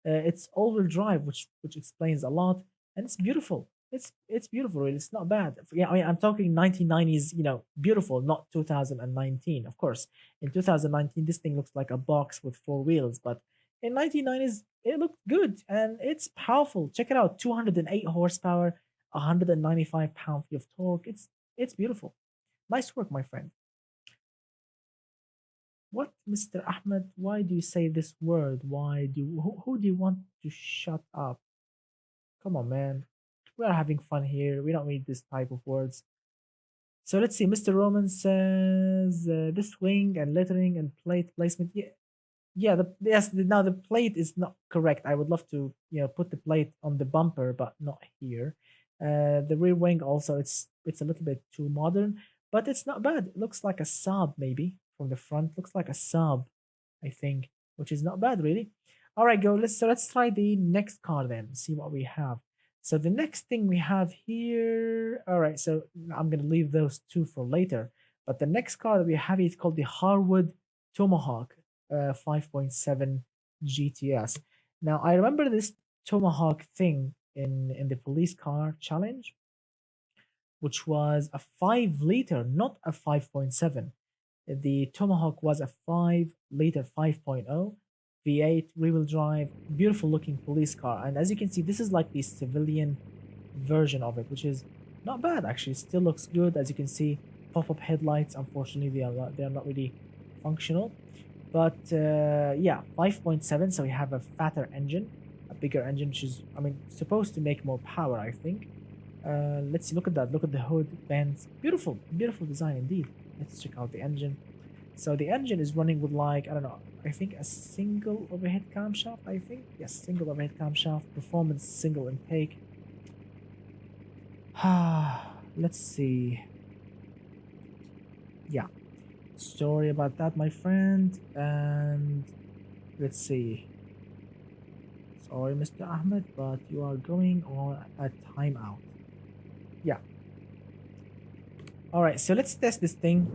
It's all-wheel drive, which explains a lot, and it's beautiful. It's beautiful. Really. It's not bad. Yeah, I mean, I'm talking 1990s. Beautiful, not 2019. Of course, in 2019, this thing looks like a box with 4 wheels, but in 1990s, it looked good and it's powerful. Check it out: 208 horsepower, 195 pound-feet of torque. It's beautiful. Nice work, my friend. What, Mr. Ahmed? Why do you say this word? Who do you want to shut up? Come on, man. We are having fun here. We don't need this type of words. So let's see. Mr. Roman says this wing and lettering and plate placement. Yeah, yeah. Now the plate is not correct. I would love to, put the plate on the bumper, but not here. The rear wing also, it's a little bit too modern, but it's not bad. It looks like a Saab maybe from the front. Looks like a sub, I think, which is not bad really. All right, go. Let's try the next car then. See what we have. So the next thing we have here. All right, so I'm gonna leave those two for later. But the next car that we have is called the Harwood Tomahawk 5.7 GTS. Now I remember this Tomahawk thing in the police car challenge, which was a 5 liter, not a 5.7. The Tomahawk was a 5 liter 5.0 V8 rear-wheel drive, beautiful looking police car. And as you can see, this is like the civilian version of it, which is not bad actually. Still looks good. As you can see, pop-up headlights. Unfortunately, they are not really functional. But yeah, 5.7. So we have a fatter engine, a bigger engine, which is, I mean, supposed to make more power, I think. Let's see. Look at that. Look at the hood vents. Beautiful, beautiful design indeed. Let's check out the engine. So the engine is running with like, I don't know, I think a single overhead camshaft, I think. Yes, single overhead camshaft, performance single intake. Let's see. Yeah, sorry about that, my friend. And let's see. Sorry, Mr. Ahmed, but you are going on a timeout. Yeah. All right, so let's test this thing.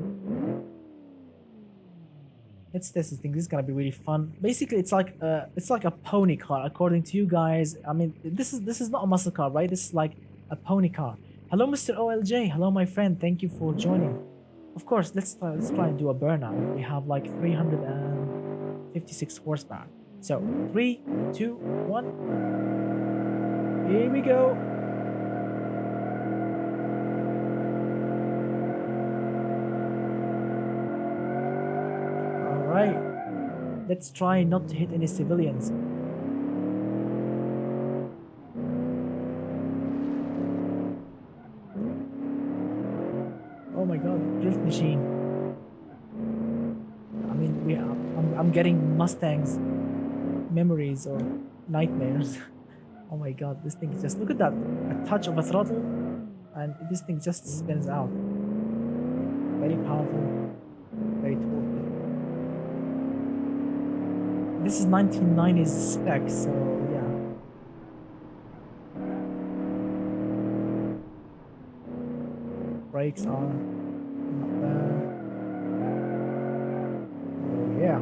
Let's test this thing. This is gonna be really fun. Basically, it's like a pony car, according to you guys. I mean, this is not a muscle car, right? This is like a pony car. Hello, Mr. OLJ. Hello, my friend. Thank you for joining. Of course, let's try and do a burnout. We have like 356 horsepower. So 3, 2, 1. Here we go. All right. Let's try not to hit any civilians. Oh my god, drift machine. I mean, I'm getting Mustangs memories or nightmares. Oh my god, this thing is just, look at that. A touch of a throttle and this thing just spins out. Very powerful, very torquey. This is 1990s spec, so yeah. Brakes are not bad. Oh yeah,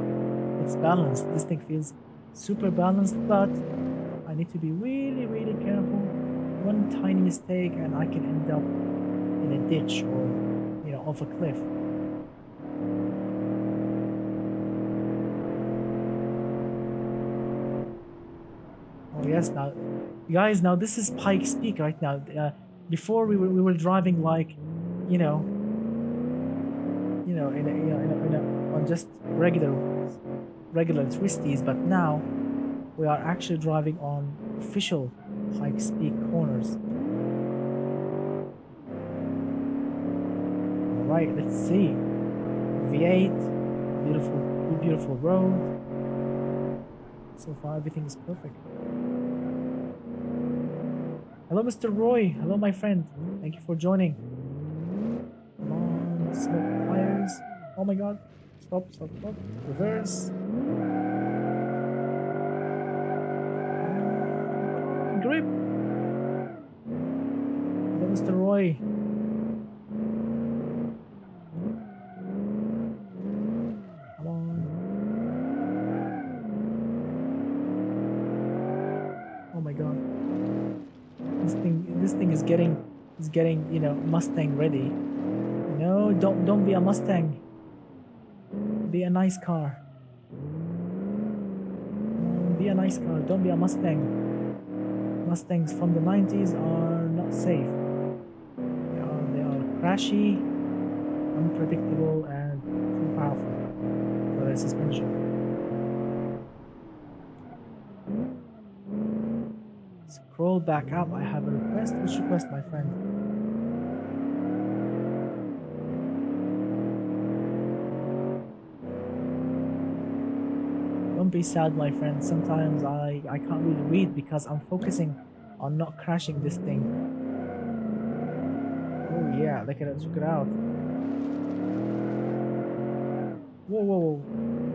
it's balanced. This thing feels super balanced, but I need to be really, really careful. One tiny mistake and I can end up in a ditch or, off a cliff. Oh yes, now, guys, now this is Pike's Peak right now. Before we were driving like, you know, on just regular twisties, but now we are actually driving on official Pike's Peak corners. All right, let's see. V8, beautiful road. So far, everything is perfect. Hello, Mr. Roy. Hello, my friend. Thank you for joining. Come on, smoke tires. Oh my god. Stop. Reverse. Grip. Hello, Mr. Roy. Come on. Oh my god. This thing is getting, Mustang ready. No, don't be a Mustang. Be a nice car. Be a nice car. Don't be a Mustang. Mustangs from the 90s are not safe. They are crashy, unpredictable, and too powerful for their suspension. Scroll back up. I have a request. Which request, my friend? Don't be sad, my friend. Sometimes I can't really read because I'm focusing on not crashing this thing. Oh yeah, look at it. Check it out. Whoa, whoa, whoa.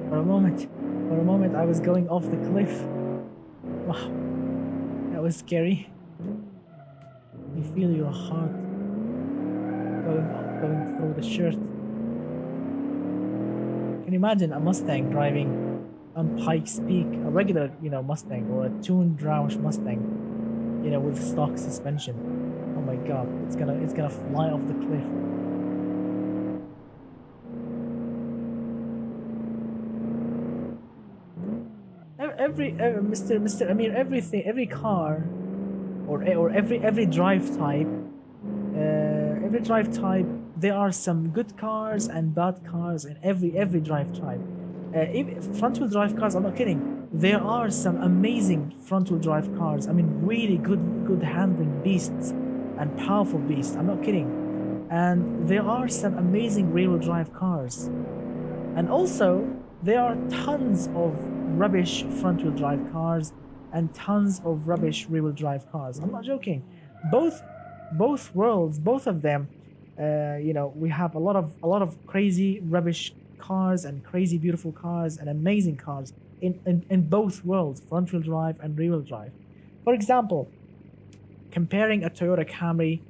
For a moment, I was going off the cliff. Wow, that was scary. You feel your heart going through the shirt. Can you imagine a Mustang driving on Pikes Peak, a regular, Mustang or a tuned Roush Mustang, with stock suspension? Oh my God, it's gonna fly off the cliff. Mister Amir, everything, every car or every drive type, every drive type, there are some good cars and bad cars in every drive type. Front wheel drive cars, I'm not kidding. There are some amazing front wheel drive cars. I mean, really good handling beasts and powerful beasts. I'm not kidding. And there are some amazing rear wheel drive cars. And also, there are tons of rubbish front wheel drive cars and tons of rubbish rear wheel drive cars. I'm not joking. Both both worlds, both of them, we have a lot of crazy rubbish cars and crazy beautiful cars and amazing cars in both worlds, front wheel drive and rear wheel drive. For example, comparing a Toyota Camry,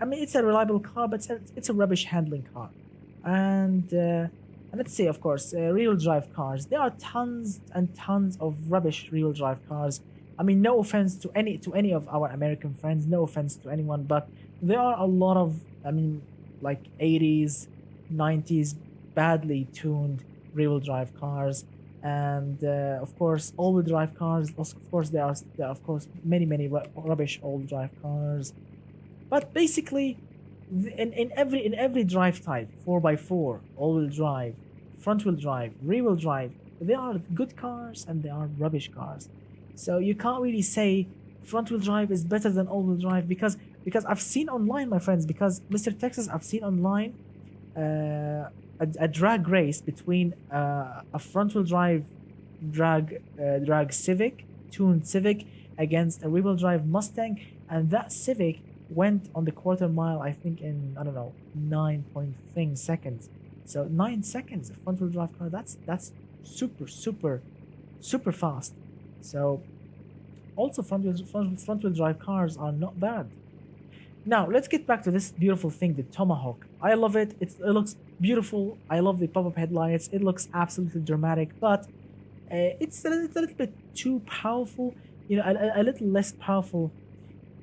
I mean it's a reliable car, but it's a rubbish handling car, and let's say of course real drive cars. There are tons and tons of rubbish real drive cars. I mean, no offense to any of our American friends, no offense to anyone, but there are a lot of, I mean, like 80s, 90s badly tuned real drive cars, and of course all-wheel drive cars. Also, of course there are of course many rubbish all-wheel drive cars, but basically in every drive type, 4x4, all-wheel drive, front-wheel drive, rear-wheel drive, there are good cars and there are rubbish cars. So you can't really say front-wheel drive is better than all-wheel drive, because I've seen online, my friends, because Mr. Texas, I've seen online a drag race between a front-wheel drive drag Civic, tuned Civic, against a rear-wheel drive Mustang, and that Civic went on the quarter mile, I think, in, I don't know, 9 point thing seconds. So 9 seconds, a front-wheel drive car, that's super fast. So also front-wheel drive cars are not bad. Now, let's get back to this beautiful thing, the Tomahawk. I love it. It looks beautiful. I love the pop-up headlights. It looks absolutely dramatic, but it's a little bit too powerful. A little less powerful.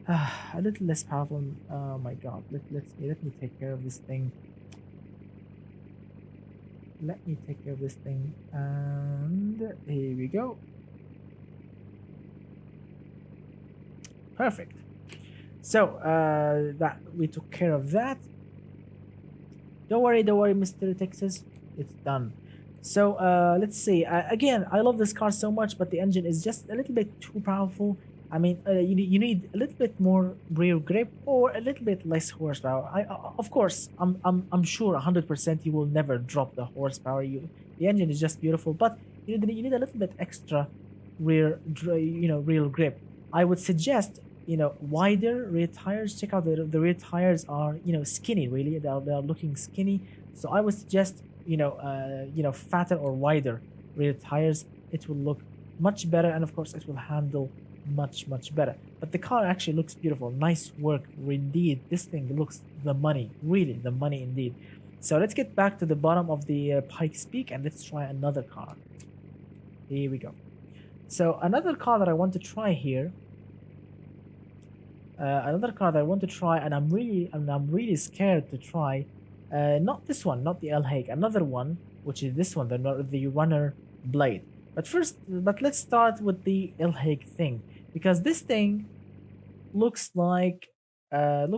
A little less powerful. Oh my God. Let me take care of this thing. Let me take care of this thing. And here we go. Perfect. So that we took care of that. Don't worry, Mr. Texas. It's done. So let's see. Again, I love this car so much, but the engine is just a little bit too powerful. I mean, you need a little bit more rear grip or a little bit less horsepower. Of course, I'm sure 100% you will never drop the horsepower. The engine is just beautiful, but you need a little bit extra rear grip. I would suggest wider rear tires. Check out the rear tires are skinny, really. They are looking skinny. So I would suggest fatter or wider rear tires. It will look much better, and of course it will handle much better. But the car actually looks beautiful. Nice work indeed. This thing looks the money, really the money indeed. So let's get back to the bottom of the Pikes Peak and let's try another car. Here we go. So another car that I want to try here, and I'm really scared to try. Not this one, not the El Hague. Another one, which is this one, the Runner Blade. But let's start with the El Hague thing, because this thing looks like a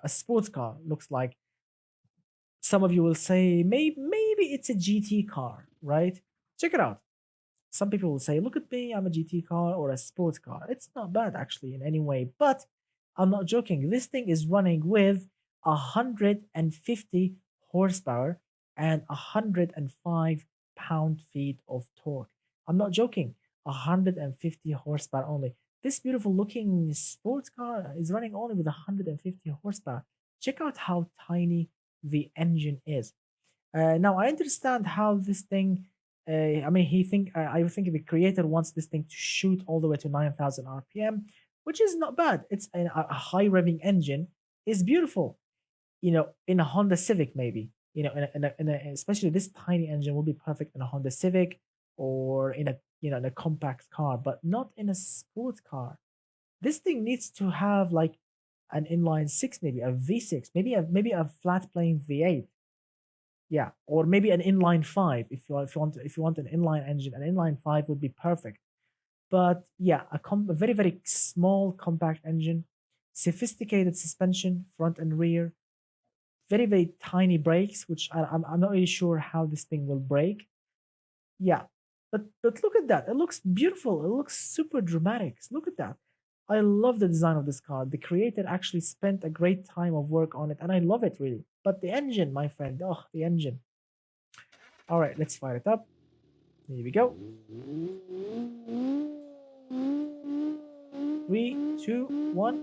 sports car. Looks like, some of you will say, maybe it's a GT car, right? Check it out. Some people will say, look at me, I'm a GT car or a sports car. It's not bad actually in any way, but I'm not joking. This thing is running with 150 horsepower and 105 pound-feet of torque. I'm not joking. 150 horsepower only. This beautiful looking sports car is running only with 150 horsepower. Check out how tiny the engine is. Now I understand how this thing. I mean, I think the creator wants this thing to shoot all the way to 9,000 RPM, which is not bad. It's a high revving engine is beautiful. You know, in a Honda Civic, maybe. You know, especially this tiny engine will be perfect in a Honda Civic or in a in a compact car, but not in a sport car. This thing needs to have like an inline six, maybe a V6, maybe a flat plane V8. Yeah, or maybe an inline five if you want an inline engine, an inline five would be perfect. But yeah, a very very small compact engine, sophisticated suspension, front and rear, very very tiny brakes, which I'm not really sure how this thing will brake. Yeah, but look at that. It looks beautiful. It looks super dramatic. Look at that. I love the design of this car. The creator actually spent a great time of work on it, and I love it really. But the engine, my friend, oh, the engine. All right, let's fire it up. Here we go. Three, two, one.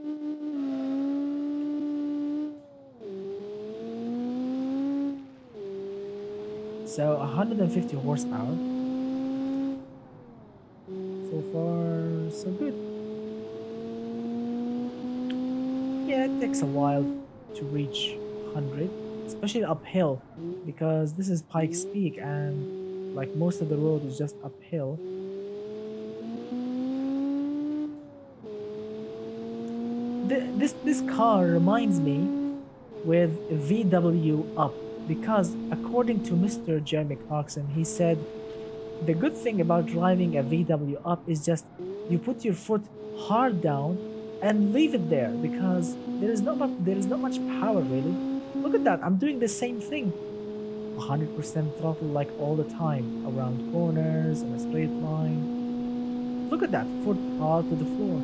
So 150 horsepower. So far, so good. Yeah, it takes a while to reach 100, especially uphill, because this is Pikes Peak and like most of the road is just uphill. This car reminds me with VW Up because according to Mr. Jeremy Clarkson, he said the good thing about driving a VW Up is just you put your foot hard down and leave it there because there is not much power really. Look at that. I'm doing the same thing. 100% throttle like all the time around corners in a straight line. Look at that. Foot hard to the floor.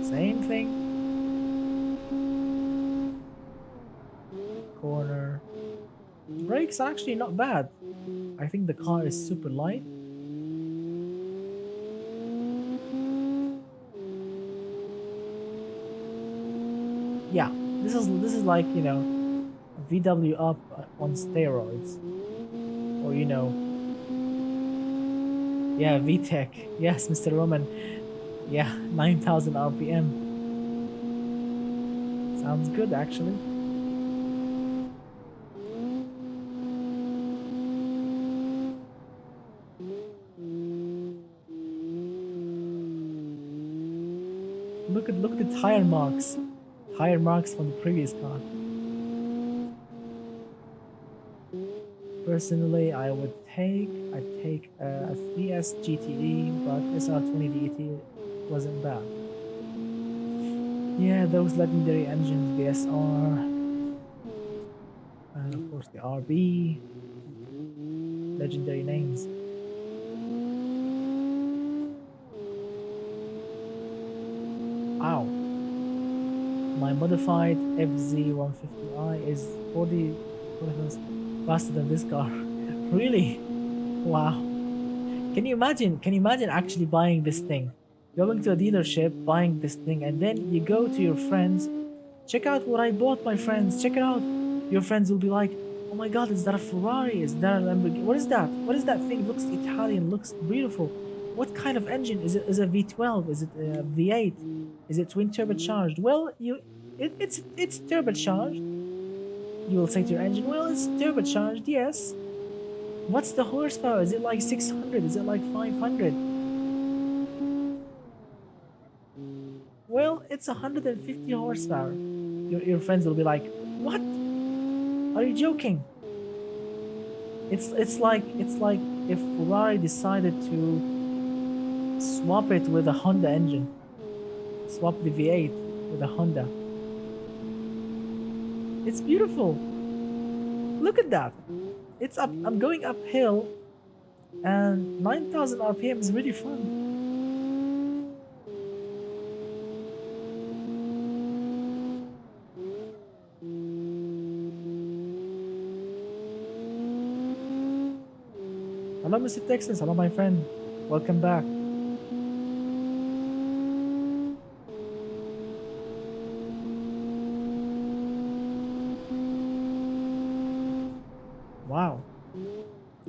Same thing. Corner. Brakes are actually not bad. I think the car is super light. Yeah, this is like VW Up on steroids, or yeah, VTEC. Yes, Mr. Roman. Yeah, 9,000 RPM. Sounds good actually. Look at the tire marks. Tire marks from the previous car. Personally, I'd take a 3S GTE, but SR20 DET wasn't bad. Yeah, those legendary engines, the SR, and of course the RB, legendary names. Ow. My modified FZ150i is 40 miles faster than this car. Really? Wow. Can you imagine actually buying this thing? Going to a dealership, buying this thing, and then you go to your friends, check out what I bought, my friends, check it out. Your friends will be like, oh my god, is that a Ferrari? Is that a Lamborghini? What is that? What is that thing? It looks Italian, looks beautiful. What kind of engine? Is it a V12? Is it a V8? Is it twin turbocharged? Well, it's turbocharged. You will say to your engine, well, it's turbocharged, yes. What's the horsepower? Is it like 600? Is it like 500? Well, it's 150 horsepower. Your friends will be like, what? Are you joking? It's like if Ferrari decided to swap it with a Honda engine, swap the V8 with a Honda. It's beautiful. Look at that. It's up. I'm going uphill, and 9,000 RPM is really fun. Hello, Mr. Texas. Hello, my friend. Welcome back.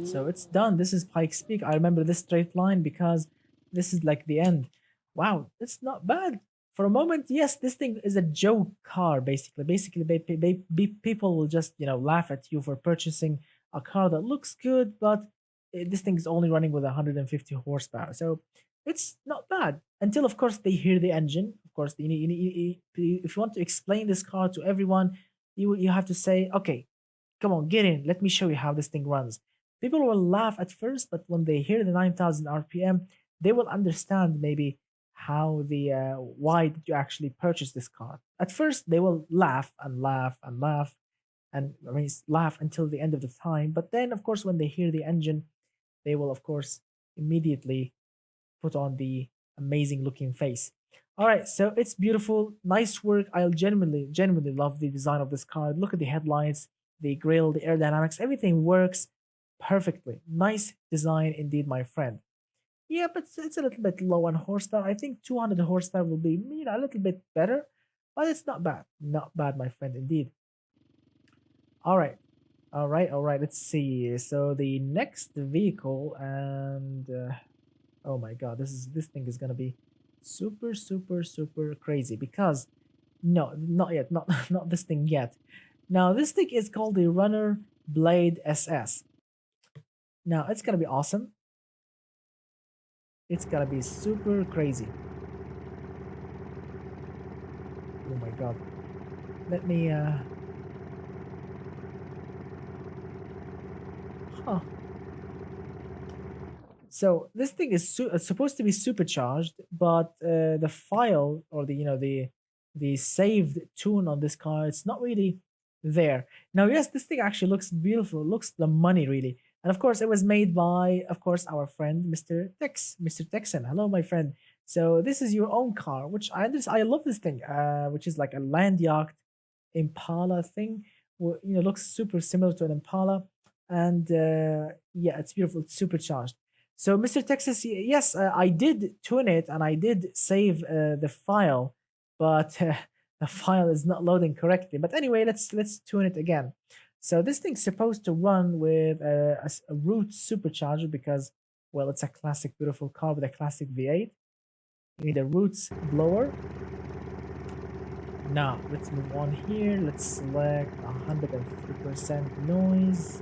So it's done. This is Pikes Peak. I remember this straight line because this is like the end. Wow, it's not bad. For a moment, yes, this thing is a joke car, basically. Basically, people will just, laugh at you for purchasing a car that looks good, but this thing is only running with 150 horsepower. So it's not bad until, of course, they hear the engine. Of course, if you want to explain this car to everyone, you have to say, okay, come on, get in. Let me show you how this thing runs. People will laugh at first, but when they hear the 9,000 RPM, they will understand maybe how why did you actually purchase this car. At first, they will laugh and laugh and laugh, and I mean, laugh until the end of the time. But then, of course, when they hear the engine, they will, of course, immediately put on the amazing looking face. All right, so it's beautiful, nice work. I'll genuinely love the design of this car. Look at the headlights, the grille, the aerodynamics, everything works perfectly. Nice design indeed, my friend. Yeah, but it's a little bit low on horsepower. I think 200 horsepower will be, a little bit better, but it's not bad. Not bad, my friend, indeed. All right. All right. Let's see. So the next vehicle, and oh my god, this thing is gonna be super crazy because no, not yet, not not this thing yet. Now this thing is called the Runner Blade SS. Now it's gonna be awesome. It's gonna be super crazy. Oh my god. Let me huh. So this thing is supposed to be supercharged, but the file or the saved tune on this car, it's not really there. Now, yes, this thing actually looks beautiful. Looks the money really, and of course, it was made by, of course, our friend Mr. Texan. Hello, my friend. So this is your own car, which I love this thing, which is like a land yacht Impala thing. Looks super similar to an Impala, and yeah, it's beautiful. It's supercharged. So, Mr. Texas, yes, I did tune it and I did save the file, but the file is not loading correctly. But anyway, let's tune it again. So this thing's supposed to run with a root supercharger because, well, it's a classic, beautiful car with a classic V8. You need a roots blower. Now, let's move on here. Let's select 150% noise.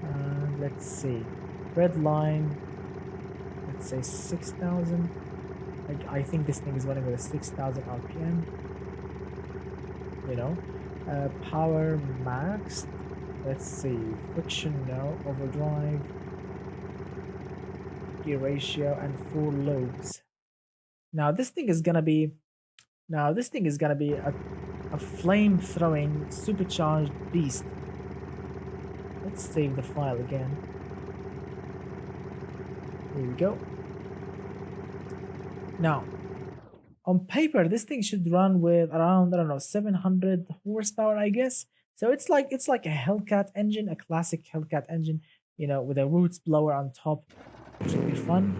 And let's see. Red line, let's say 6,000. I think this thing is running with a 6,000 RPM. Power max. Let's see. Friction, no. Overdrive. Gear ratio and full loads. Now this thing is gonna be a flame-throwing supercharged beast. Let's save the file again. Here we go. Now, on paper, this thing should run with around, I don't know, 700 horsepower, I guess. So it's like a Hellcat engine, a classic Hellcat engine, with a roots blower on top. Should be fun.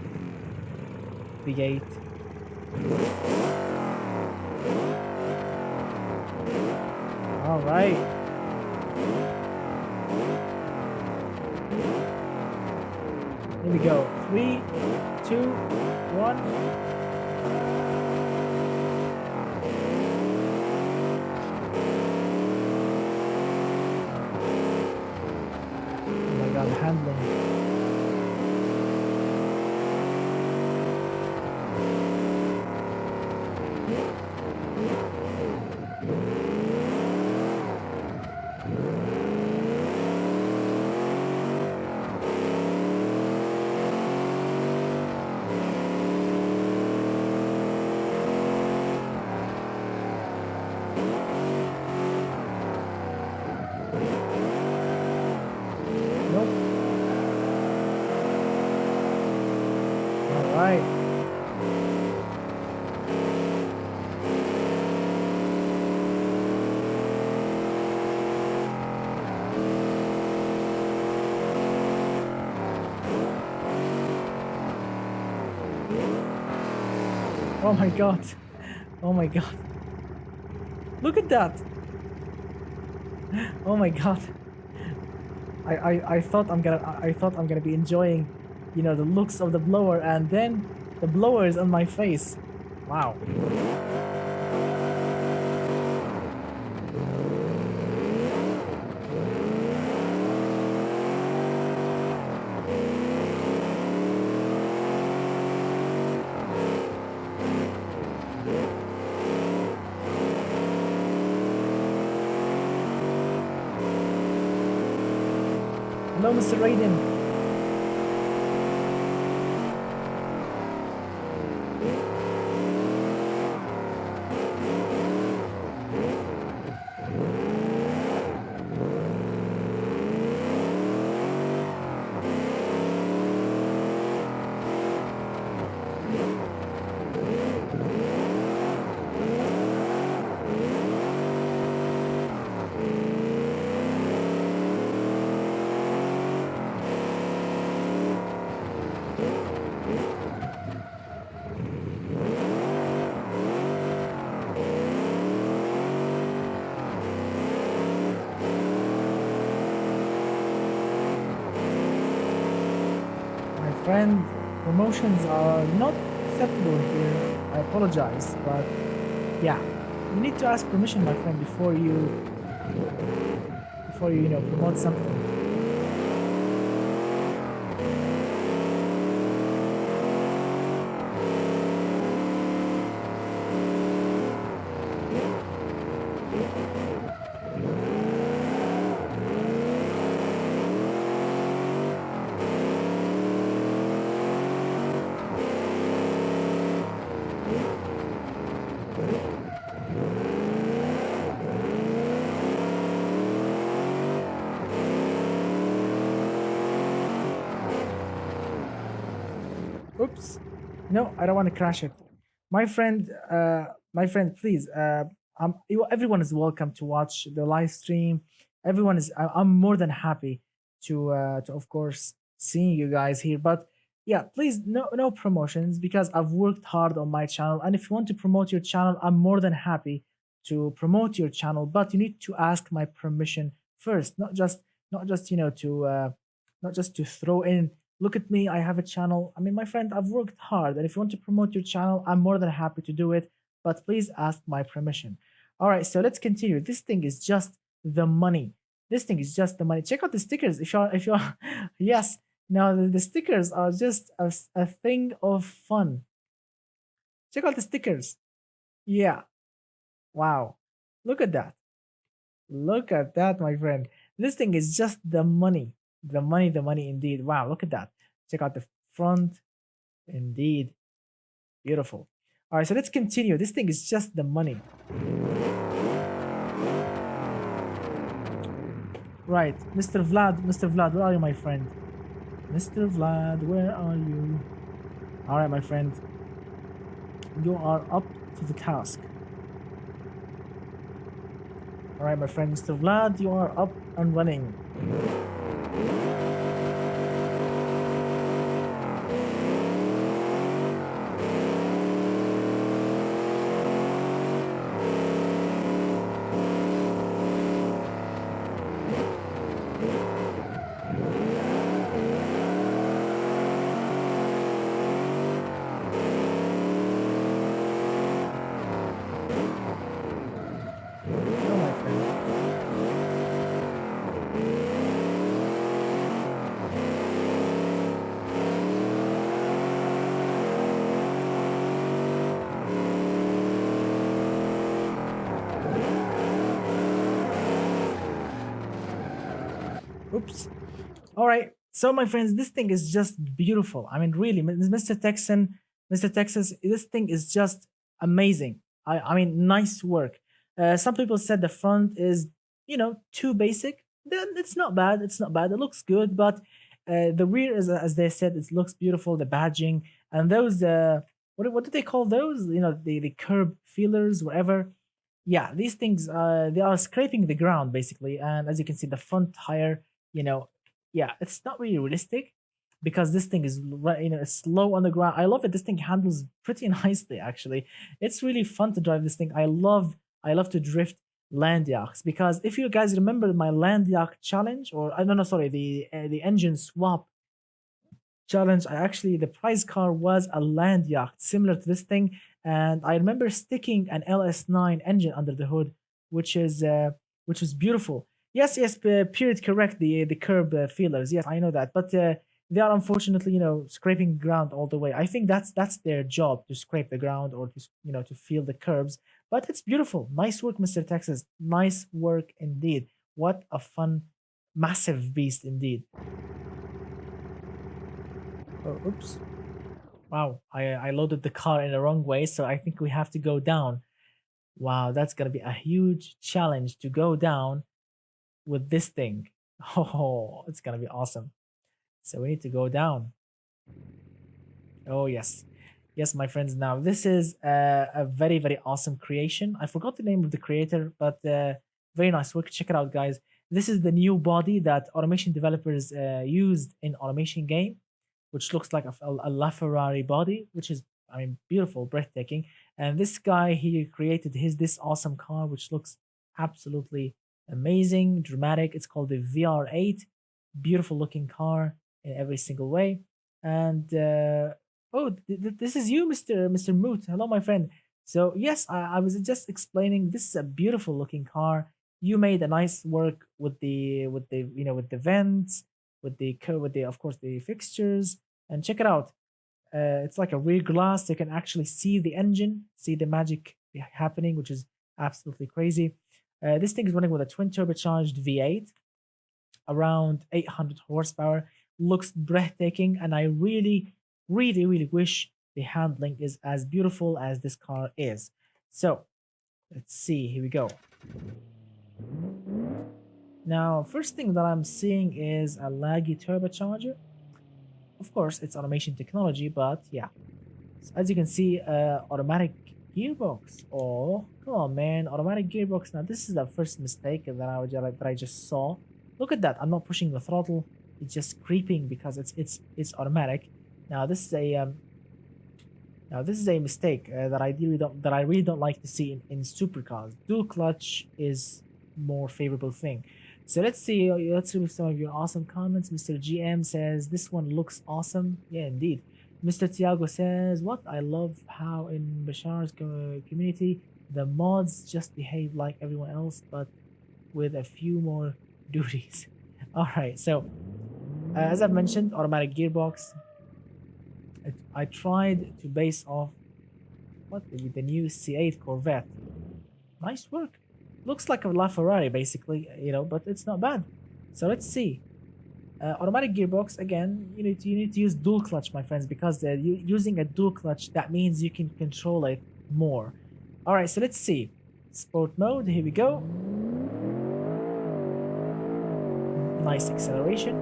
V8. All right. Here we go. 3, 2, 1. Oh my god, handling. Oh my god. Oh my god. Look at that. Oh my god. I thought I thought I'm gonna be enjoying, you know, the looks of the blower, and then the blower is on my face. Wow. Hello, Mr. Raiden. My friend, promotions are not acceptable here. I apologize, but yeah, you need to ask permission, my friend, before you, you know, promote something. Oops. No, I don't want to crash it. My friend, please. Everyone is welcome to watch the live stream. Everyone is. I'm more than happy to, of course, seeing you guys here. But yeah, please, no promotions because I've worked hard on my channel. And if you want to promote your channel, I'm more than happy to promote your channel. But you need to ask my permission first, not just not just to throw in, look at me, I have a channel. I mean, my friend, I've worked hard, and if you want to promote your channel, I'm more than happy to do it, but please ask my permission. All right, so let's continue. This thing is just the money. This thing is just the money. Check out the stickers. If you're yes, now the stickers are just a thing of fun. Check out the stickers. Yeah, wow. Look at that. Look at that, my friend. This thing is just the money. The money indeed. Wow, look at that. Check out the front. Indeed. Beautiful. All right, so let's continue. This thing is just the money. Right, Mr. Vlad, where are you, my friend? Mr. Vlad, where are you? All right, my friend. You are up to the task. All right, my friend, Mr. Vlad, you are up and running. Oh, my friend. Oops. All right. So, my friends, this thing is just beautiful. I mean, really, Mr. Texan, Mr. Texas, this thing is just amazing. I mean, nice work. Some people said the front is, you know, too basic. Then it's not bad. It's not bad. It looks good, but the rear, is, as they said, it looks beautiful. The badging and those, what do they call those? You know, the curb feelers, whatever. Yeah, these things, they are scraping the ground basically. And as you can see, the front tire, you know, yeah, it's not really realistic because this thing is you know, it's slow on the ground. I love it. This thing handles pretty nicely actually. It's really fun to drive this thing. I love to drift land yachts, because if you guys remember my land yacht challenge, or no, no, sorry, the engine swap challenge, I actually, the prize car was a land yacht similar to this thing, and I remember sticking an LS9 engine under the hood, which is which is beautiful. Yes, yes, period, correct. The curb feelers, yes, I know that, but they are unfortunately, scraping ground all the way. I think that's their job, to scrape the ground, or to to feel the curbs. But it's beautiful. Nice work, Mr. Texas. Nice work indeed. What a fun, massive beast indeed. Oh, oops. Wow, I loaded the car in the wrong way, so I think we have to go down. Wow, that's gonna be a huge challenge to go down with this thing. Oh, it's gonna be awesome. So we need to go down. Oh, yes. Yes, my friends. Now, this is a very, very awesome creation. I forgot the name of the creator, but very nice work. Check it out, guys. This is the new body that automation developers used in automation game, which looks like a LaFerrari body, which is, I mean, beautiful, breathtaking. And this guy, he created this awesome car, which looks absolutely amazing, dramatic. It's called the VR8. Beautiful looking car in every single way. And oh, this is you, Mr. Moot. Hello, my friend. So yes, I was just explaining. This is a beautiful looking car. You made a nice work with the with the vents, with the of course the fixtures. And check it out. It's like a rear glass. You can actually see the engine, see the magic happening, which is absolutely crazy. This thing is running with a twin turbocharged V8, around 800 horsepower. Looks breathtaking, and I really, really, really wish the handling is as beautiful as this car is. So let's see. Here we go. Now, first thing that I'm seeing is a laggy turbocharger. Of course, it's automation technology, but yeah. So as you can see, automatic gearbox. Oh, come on, man! Automatic gearbox. Now, this is the first mistake that I just saw. Look at that! I'm not pushing the throttle; it's just creeping because it's automatic. Now, this is a mistake that I really don't like to see in supercars. Dual clutch is more favorable thing. So let's see. Let's read some of your awesome comments. Mr. GM says this one looks awesome. Yeah, indeed. Mr. Tiago says, "What I love how in Bashar's community the mods just behave like everyone else, but with a few more duties." All right. So as I've mentioned, automatic gearbox. I tried to base off the new C8 Corvette. Nice work. Looks like a LaFerrari basically, but it's not bad. So let's see. Automatic gearbox again. You need to use dual clutch, my friends, because using a dual clutch, that means you can control it more. All right, so let's see. Sport mode. Here we go. Nice acceleration.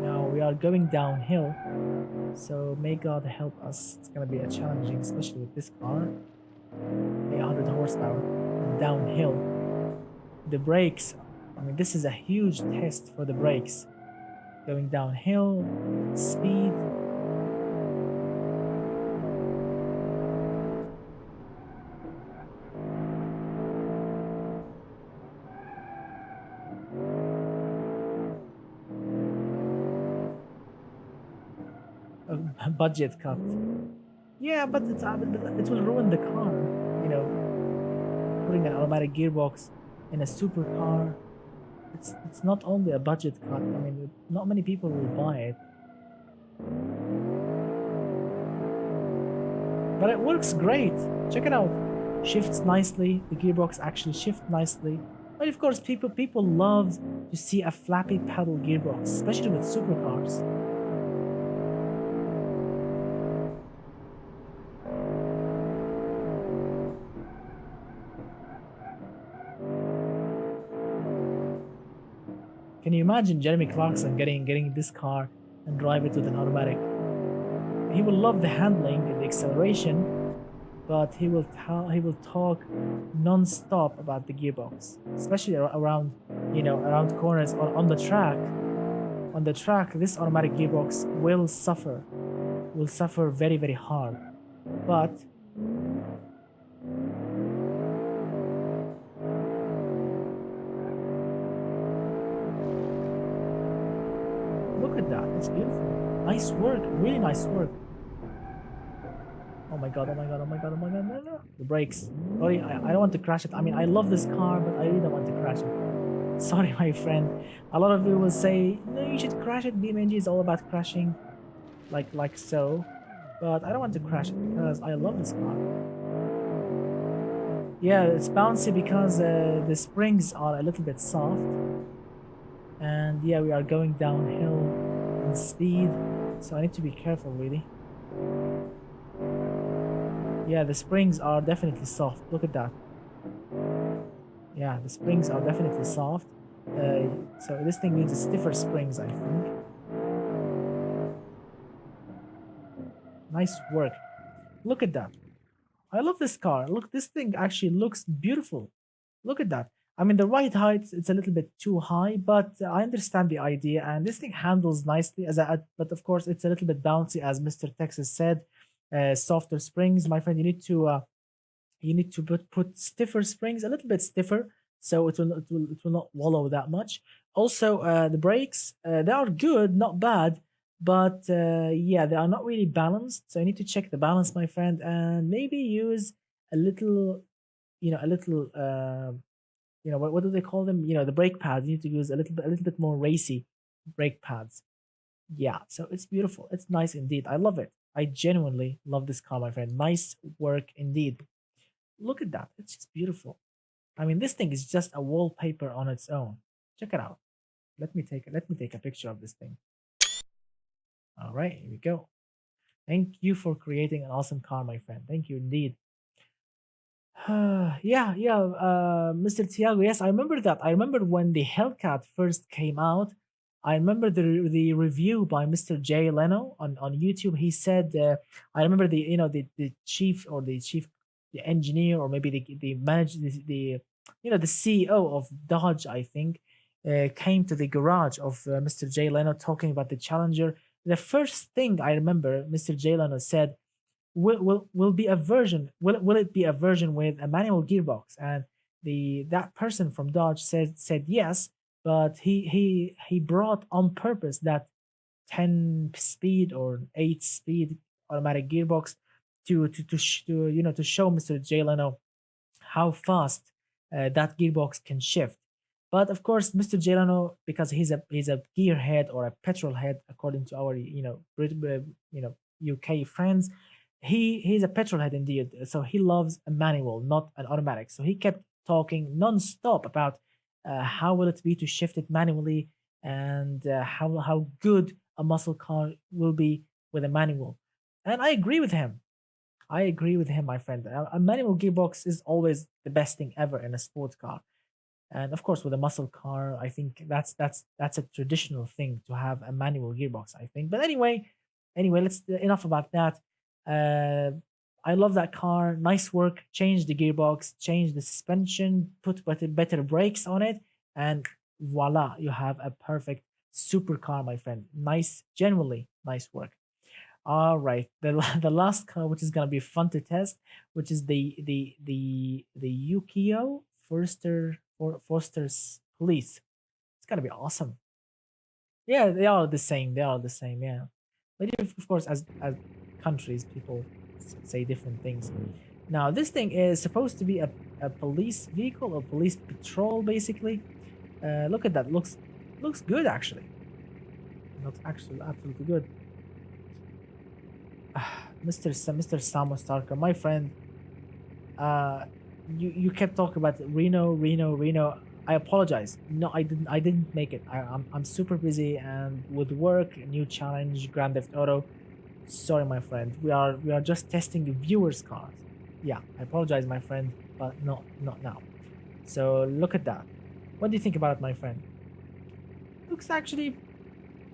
Now we are going downhill, so may God help us. It's gonna be a challenging, especially with this car. 800 horsepower downhill. The brakes, I mean, this is a huge test for the brakes. Going downhill, speed. A budget cut. Yeah, but it will ruin the car. Putting an automatic gearbox in a supercar. It's not only a budget cut. I mean, not many people will buy it. But it works great. Check it out. Shifts nicely. The gearbox actually shifts nicely. But of course, people love to see a flappy pedal gearbox, especially with supercars. Can you imagine Jeremy Clarkson getting this car and drive it with an automatic? He will love the handling and the acceleration, but he will talk non-stop about the gearbox, especially around around corners on the track. On the track, this automatic gearbox will suffer will suffer very, very hard. But look at that. It's beautiful. Nice work. Really nice work. Oh my god, oh my god, oh my god, oh my god. No, no. The brakes. Sorry, I don't want to crash it. I mean, I love this car, but I really don't want to crash it. Sorry, my friend. A lot of you will say, no, you should crash it. BeamNG is all about crashing like so. But I don't want to crash it because I love this car. Yeah, it's bouncy because the springs are a little bit soft. And yeah, we are going downhill in speed. So I need to be careful, really. Yeah, the springs are definitely soft. Look at that. Yeah, the springs are definitely soft. So this thing needs stiffer springs, I think. Nice work. Look at that. I love this car. Look, this thing actually looks beautiful. Look at that. I mean, the ride height, it's a little bit too high, but I understand the idea. And this thing handles nicely, but of course, it's a little bit bouncy, as Mr. Texas said. Softer springs, my friend. You need to put stiffer springs, a little bit stiffer, so it will not wallow that much. Also, the brakes, they are good, not bad, but yeah, they are not really balanced. So you need to check the balance, my friend, and maybe use a little, a little, what do they call them? The brake pads. You need to use a little bit more racy brake pads. Yeah, so it's beautiful. It's nice indeed. I love it. I genuinely love this car, my friend. Nice work indeed. Look at that. It's just beautiful. I mean, this thing is just a wallpaper on its own. Check it out. Let me take a picture of this thing. All right, here we go. Thank you for creating an awesome car, my friend. Thank you indeed. Mr. Tiago. Yes, I remember that. I remember when the Hellcat first came out. I remember the review by Mr. Jay Leno on YouTube. He said, I remember the chief or the engineer, or maybe the manager, the CEO of Dodge, I think, came to the garage of Mr. Jay Leno talking about the Challenger. The first thing I remember Mr. Jay Leno said, will be a version, will it be a version with a manual gearbox? And the that person from Dodge said yes, but he brought on purpose that 10 speed or 8 speed automatic gearbox to show Mr. Jay Leno how fast that gearbox can shift. But of course, Mr. Jelano, because he's a gearhead or a petrol head, according to our UK friends, he's a petrol head indeed. So he loves a manual, not an automatic. So he kept talking non-stop about how will it be to shift it manually, and how good a muscle car will be with a manual. And I agree with him. I agree with him, my friend. A manual gearbox is always the best thing ever in a sports car. And of course, with a muscle car, I think that's a traditional thing to have a manual gearbox, I think. But anyway, let's enough about that. Uh, I love that car. Nice work. Change the gearbox, change the suspension, put better brakes on it, and voila, you have a perfect supercar, my friend. Nice, genuinely nice work. All right, the last car, which is gonna be fun to test, which is the Yukio Foster's Police. It's gonna be awesome. Yeah, they are the same. They are the same. Yeah, but of course, as countries, people say different things. Now, this thing is supposed to be a police vehicle or police patrol, basically. Look at that. Looks good actually. Looks actually absolutely good. Mr. Samus Starker, my friend, uh, you kept talking about Reno. I apologize. No, I didn't make it. I'm super busy and with work, new challenge, Grand Theft Auto. Sorry, my friend. We are just testing the viewers' cars. Yeah, I apologize, my friend, but not now. So look at that. What do you think about it, my friend? Looks actually,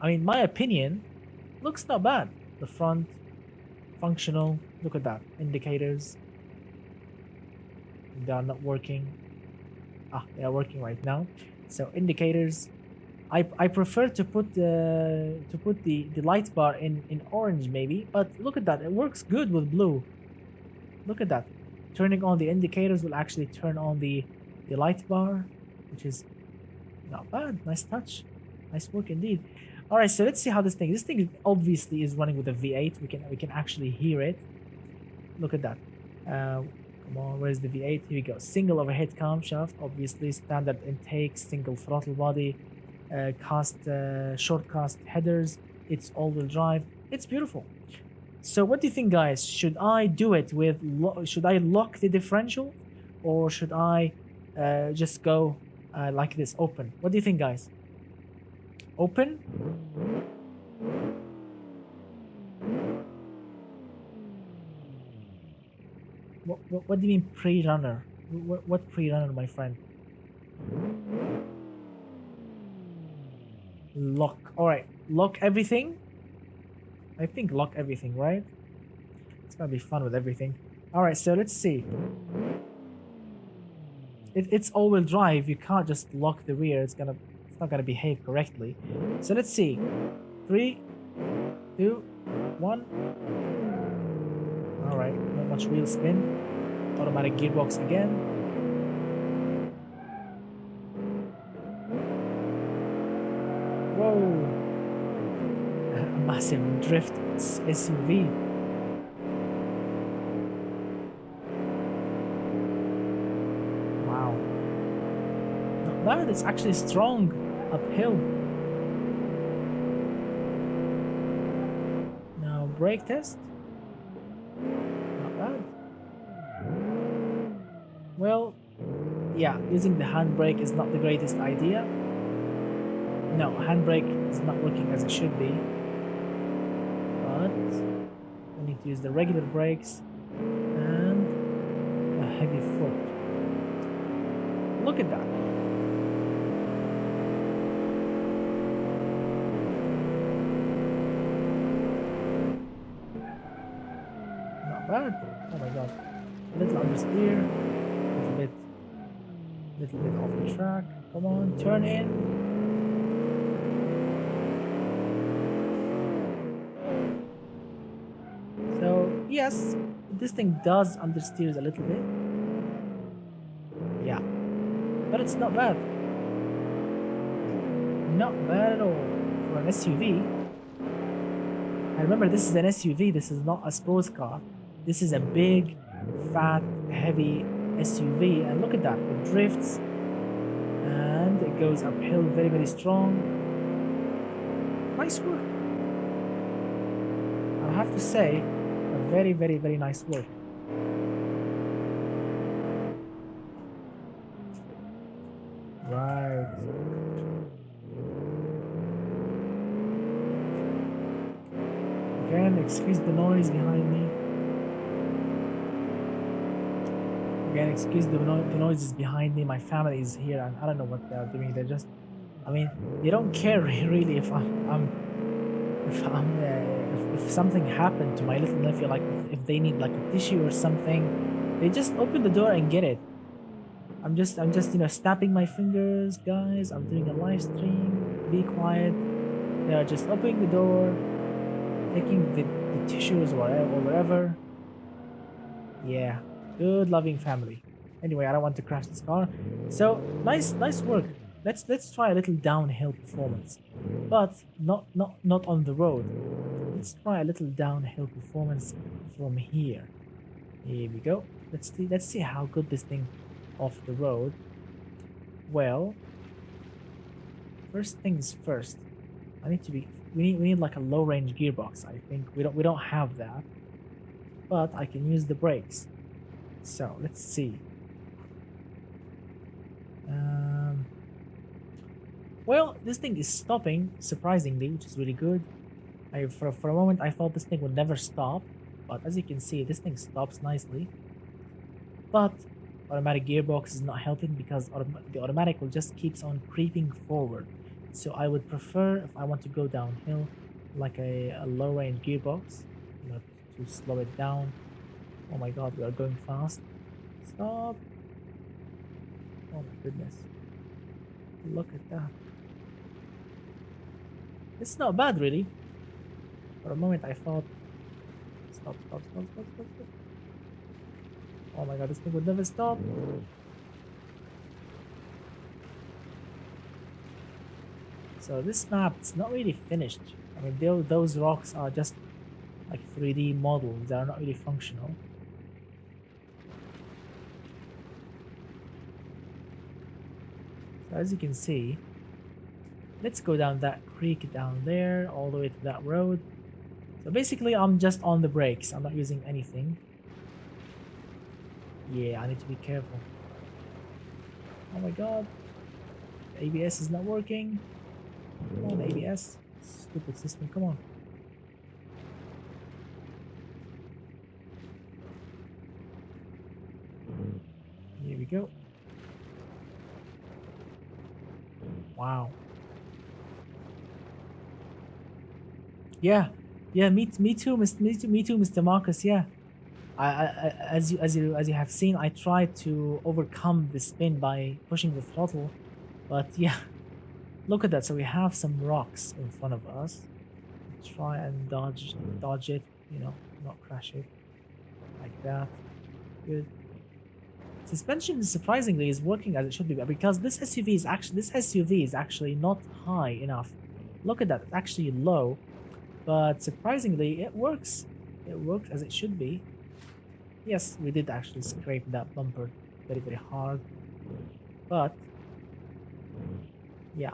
I mean, my opinion, looks not bad. The front, functional. Look at that. Indicators. They are not working. Ah, they are working right now. So indicators. I prefer to put the light bar in orange maybe, but look at that, it works good with blue. Look at that. Turning on the indicators will actually turn on the light bar, which is not bad. Nice touch. Nice work indeed. All right, so let's see how this thing obviously is running with a V8. We can actually hear it. Look at that. Come on, where's the V8? Here we go. Single overhead camshaft, obviously standard intake, single throttle body, short cast headers. It's all-wheel drive. It's beautiful. So what do you think, guys? Should I do it with? Should I lock the differential, or should I just go like this, open? What do you think, guys? Open? What do you mean pre-runner? What pre-runner, my friend? Lock. All right, lock everything. I think lock everything, right? It's gonna be fun with everything. All right, so let's see. It's all-wheel drive. You can't just lock the rear. It's not gonna behave correctly. So let's see. 3, 2, 1. All right, not much wheel spin. Automatic gearbox again. Whoa! A massive drift SUV. Wow. Not bad. It's actually strong uphill. Now brake test. Not bad. Well, yeah, using the handbrake is not the greatest idea. No, handbrake is not working as it should be. But we need to use the regular brakes and a heavy foot. Look at that. Not bad. Oh my god. A little understeer. Little bit off the track. Come on, turn in. So yes, this thing does understeers a little bit. Yeah, but it's not bad. Not bad at all for an SUV. And remember, this is an SUV. This is not a sports car. This is a big, fat, heavy SUV. And look at that. It drifts and it goes uphill very, very strong. Nice work. I have to say, a very, very, very nice work. Right. Again, excuse the noise behind me. Again, excuse the noises behind me. My family is here and I don't know what they're doing. They're just, I mean, they don't care really if if something happened to my little nephew, like if they need like a tissue or something, they just open the door and get it. I'm just snapping my fingers, guys. I'm doing a live stream. Be quiet. They are just opening the door, taking the tissues or wherever. Yeah, good loving family. Anyway, I don't want to crash this car. So nice work. Let's try a little downhill performance, but not on the road. Let's try a little downhill performance from here. Here we go. Let's see how good this thing off the road. Well, first things first. We need like a low range gearbox. I think we don't have that, but I can use the brakes. So let's see. Well, this thing is stopping surprisingly, which is really good. For a moment I thought this thing would never stop, but as you can see, this thing stops nicely. But automatic gearbox is not helping because the automatic will just keeps on creeping forward. So I would prefer, if I want to go downhill, like a low range gearbox, to slow it down. Oh my god, we are going fast. Stop. Oh my goodness. Look at that. It's not bad, really. For a moment, I thought, stop, stop, stop, stop, stop, stop. Oh my god, this thing would never stop. So this map, it's not really finished. I mean, those rocks are just like 3D models. They are not really functional. So as you can see, let's go down that creek down there, all the way to that road. So basically, I'm just on the brakes. I'm not using anything. Yeah, I need to be careful. Oh my god. The ABS is not working. Come on, ABS. Stupid system, come on. Here we go. Wow. Yeah, yeah, me too, Mr. Marcus. Yeah, as you have seen, I tried to overcome the spin by pushing the throttle, but yeah, look at that. So we have some rocks in front of us. Try and dodge it. You know, not crash it like that. Good. Suspension surprisingly is working as it should be, but because this SUV is actually not high enough. Look at that, it's actually low, but surprisingly it works. It works as it should be. Yes, we did actually scrape that bumper very very hard, but yeah,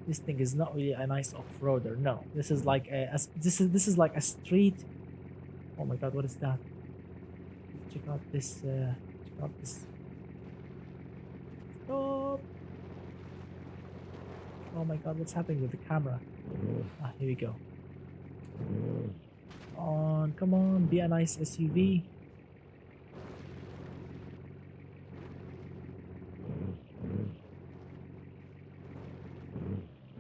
this thing is not really a nice off-roader. No, this is like this is like a street. Oh my god, what is that? Check out this. Check out this. Stop! Oh my god, what's happening with the camera? Ah, here we go. Come on, be a nice SUV.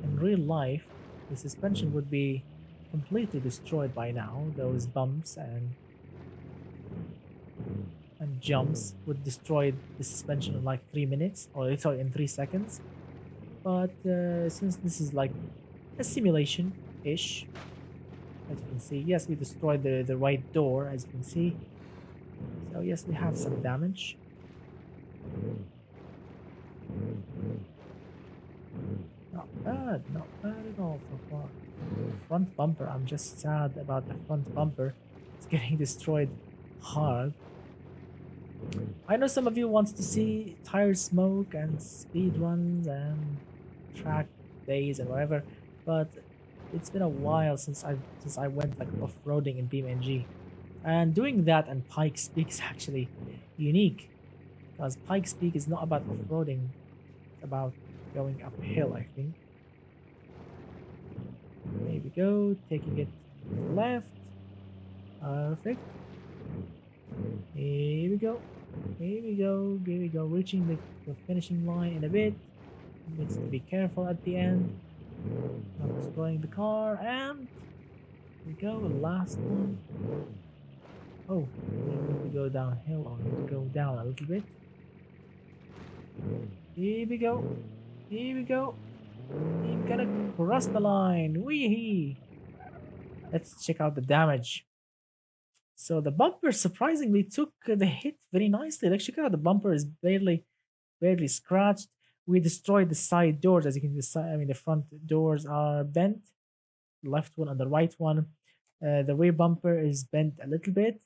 In real life, the suspension would be completely destroyed by now. Those bumps and jumps would destroy the suspension in like 3 minutes, or sorry, in 3 seconds. But since this is like a simulation-ish, as you can see, yes, we destroyed the right door, as you can see. So yes, we have some damage. Not bad at all so far. Front bumper, I'm just sad about the front bumper. It's getting destroyed hard. I know some of you wants to see tire smoke and speed runs and track days and whatever, but it's been a while since I went like off-roading in BeamNG. And doing that and Pikes Peak is actually unique, because Pikes Peak is not about off-roading, it's about going uphill, I think. There we go, taking it left. Perfect. Here we go. Here we go. Here we go. Reaching the finishing line in a bit. Needs to be careful at the end. Not destroying the car. And here we go. Last one. Oh, we need to go downhill or need to go down a little bit. Here we go. Here we go. I'm gonna cross the line. Wee! Let's check out the damage. So the bumper surprisingly took the hit very nicely. Like check out the bumper is barely scratched. We destroyed the side doors, as you can see. I mean, the front doors are bent, the left one and the right one. The rear bumper is bent a little bit.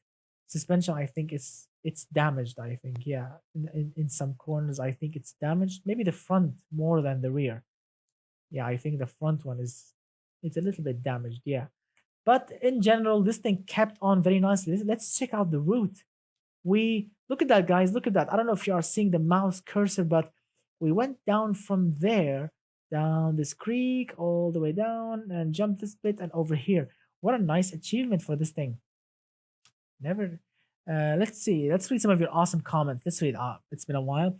Suspension, I think it's damaged. I think, yeah, in some corners, I think it's damaged. Maybe the front more than the rear. Yeah, I think the front one is it's a little bit damaged. Yeah, but in general, this thing kept on very nicely. Let's check out the route. We look at that, guys. Look at that. I don't know if you are seeing the mouse cursor, but we went down from there, down this creek, all the way down, and jumped this bit and over here. What a nice achievement for this thing. Never. Let's see. Let's read some of your awesome comments. Let's read. It's been a while.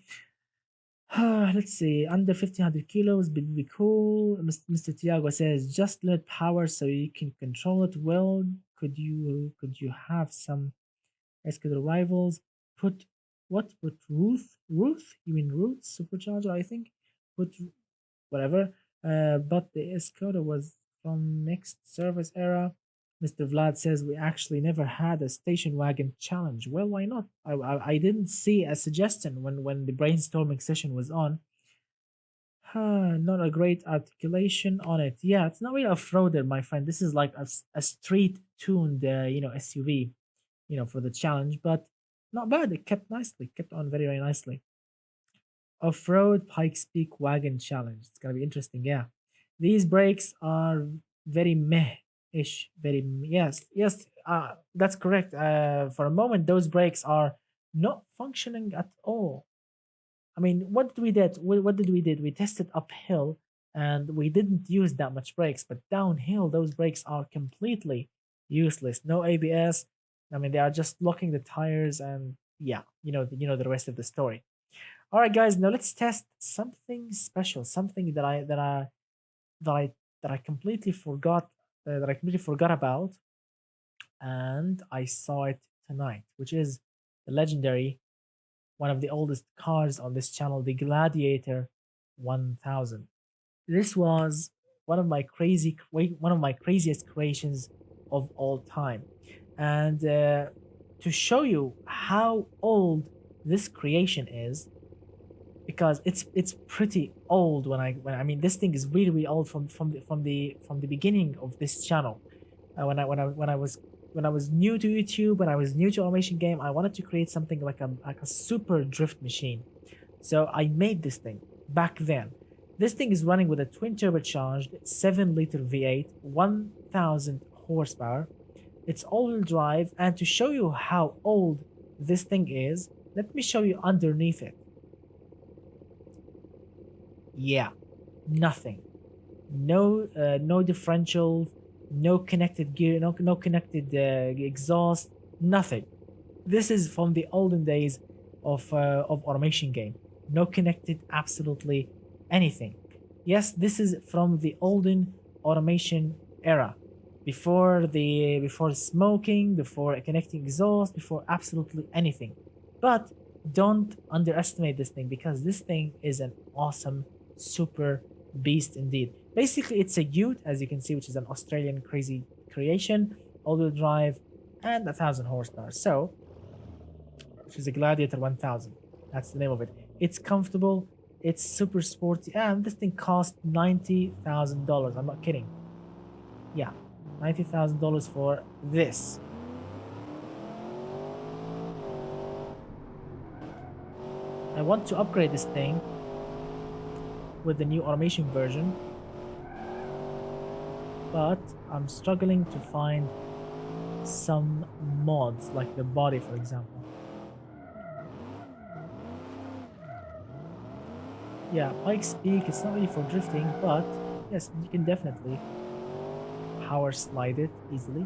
Let's see. Under 1500 kilos would be cool. Mr. Tiago says just limit power so you can control it well. Could you have some Escador rivals? Put what? Put Ruth? Ruth? You mean Ruth supercharger? I think. Put whatever. But the Escador was from next service era. Mr. Vlad says we actually never had a station wagon challenge. Well, why not? I didn't see a suggestion when the brainstorming session was on. Not a great articulation on it. Yeah, it's not really off-roader, my friend. This is like a street-tuned, SUV, for the challenge, but not bad. It kept nicely, kept on very, very nicely. Off-road Pikes Peak Wagon Challenge. It's gonna be interesting. Yeah, these brakes are very meh-ish. Very yes, yes. That's correct. For a moment, those brakes are not functioning at all. I mean, what did we did? What did we did? We tested uphill, and we didn't use that much brakes. But downhill, those brakes are completely useless. No ABS. I mean, they are just locking the tires, and yeah, the rest of the story. All right, guys. Now let's test something special. Something that I that I completely forgot. That I completely forgot about, and I saw it tonight, which is the legendary one of the oldest cars on this channel, the Gladiator 1000. This was one of my craziest creations of all time, and to show you how old this creation is, because it's pretty old. When I mean this thing is really really old from the beginning of this channel. When I was new to YouTube, when I was new to automation game, I wanted to create something like a super drift machine. So I made this thing back then. This thing is running with a twin turbocharged 7-liter V8, 1000 horsepower. It's all-wheel drive, and to show you how old this thing is, let me show you underneath it. Yeah, nothing. No differentials, no connected gear, no connected exhaust, nothing. This is from the olden days of automation game. No connected absolutely anything. Yes, this is from the olden automation era, before smoking, before connecting exhaust, before absolutely anything. But don't underestimate this thing, because this thing is an awesome super beast indeed. Basically, it's a Ute, as you can see, which is an Australian crazy creation, all-wheel drive, and 1000 horsepower. So, which is a Gladiator 1000. That's the name of it. It's comfortable. It's super sporty, and this thing cost $90,000. I'm not kidding. Yeah, $90,000 for this. I want to upgrade this thing with the new automation version, but I'm struggling to find some mods, like the body, for example. Yeah, Pikes Peak, it's not really for drifting, but yes, you can definitely power slide it easily.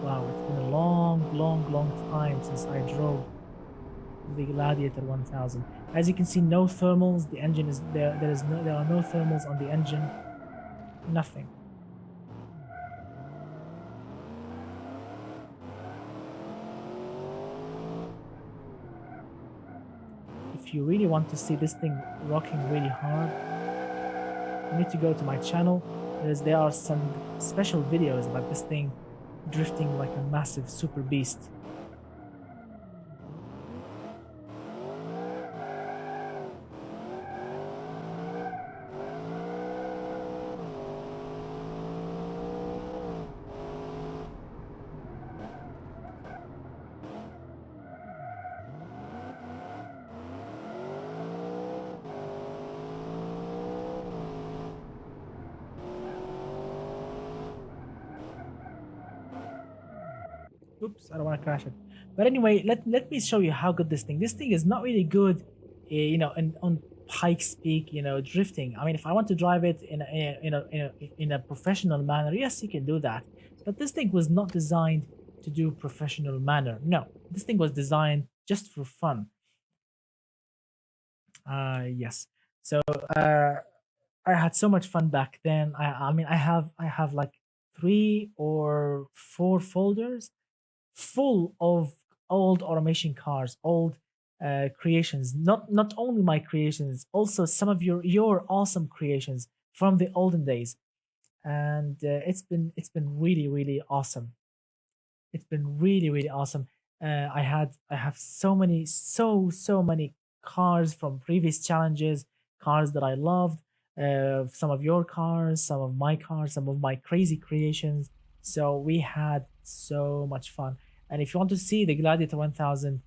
Wow, it's been a long, long, long time since I drove the Gladiator 1000. As you can see, no thermals. The engine is there. There are no thermals on the engine. Nothing. If you really want to see this thing rocking really hard, you need to go to my channel. There are some special videos about this thing drifting like a massive super beast. Oops, I don't want to crash it. But anyway, let me show you how good this thing. This thing is not really good, on Pikes Peak, drifting. I mean, if I want to drive it in a professional manner, yes, you can do that. But this thing was not designed to do professional manner. No, this thing was designed just for fun. Yes. So I had so much fun back then. I mean, I have like 3 or 4 folders full of old automation cars, old creations. Not only my creations, also some of your awesome creations from the olden days. And it's been really awesome. It's been really awesome. I have so many cars from previous challenges, cars that I loved. Some of your cars, some of my cars, some of my crazy creations. So we had so much fun. And if you want to see the Gladiator 1000,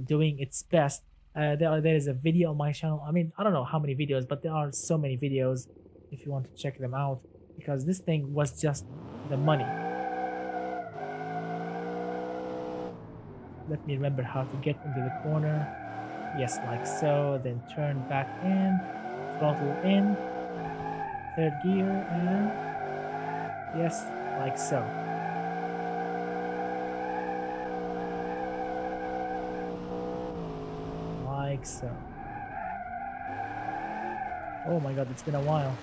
doing its best, there is a video on my channel. I mean, I don't know how many videos, but there are so many videos if you want to check them out, because this thing was just the money. Let me remember how to get into the corner. Yes, like so. Then turn back in, throttle in, third gear, and yes, like so. Like so. Oh my god, it's been a while.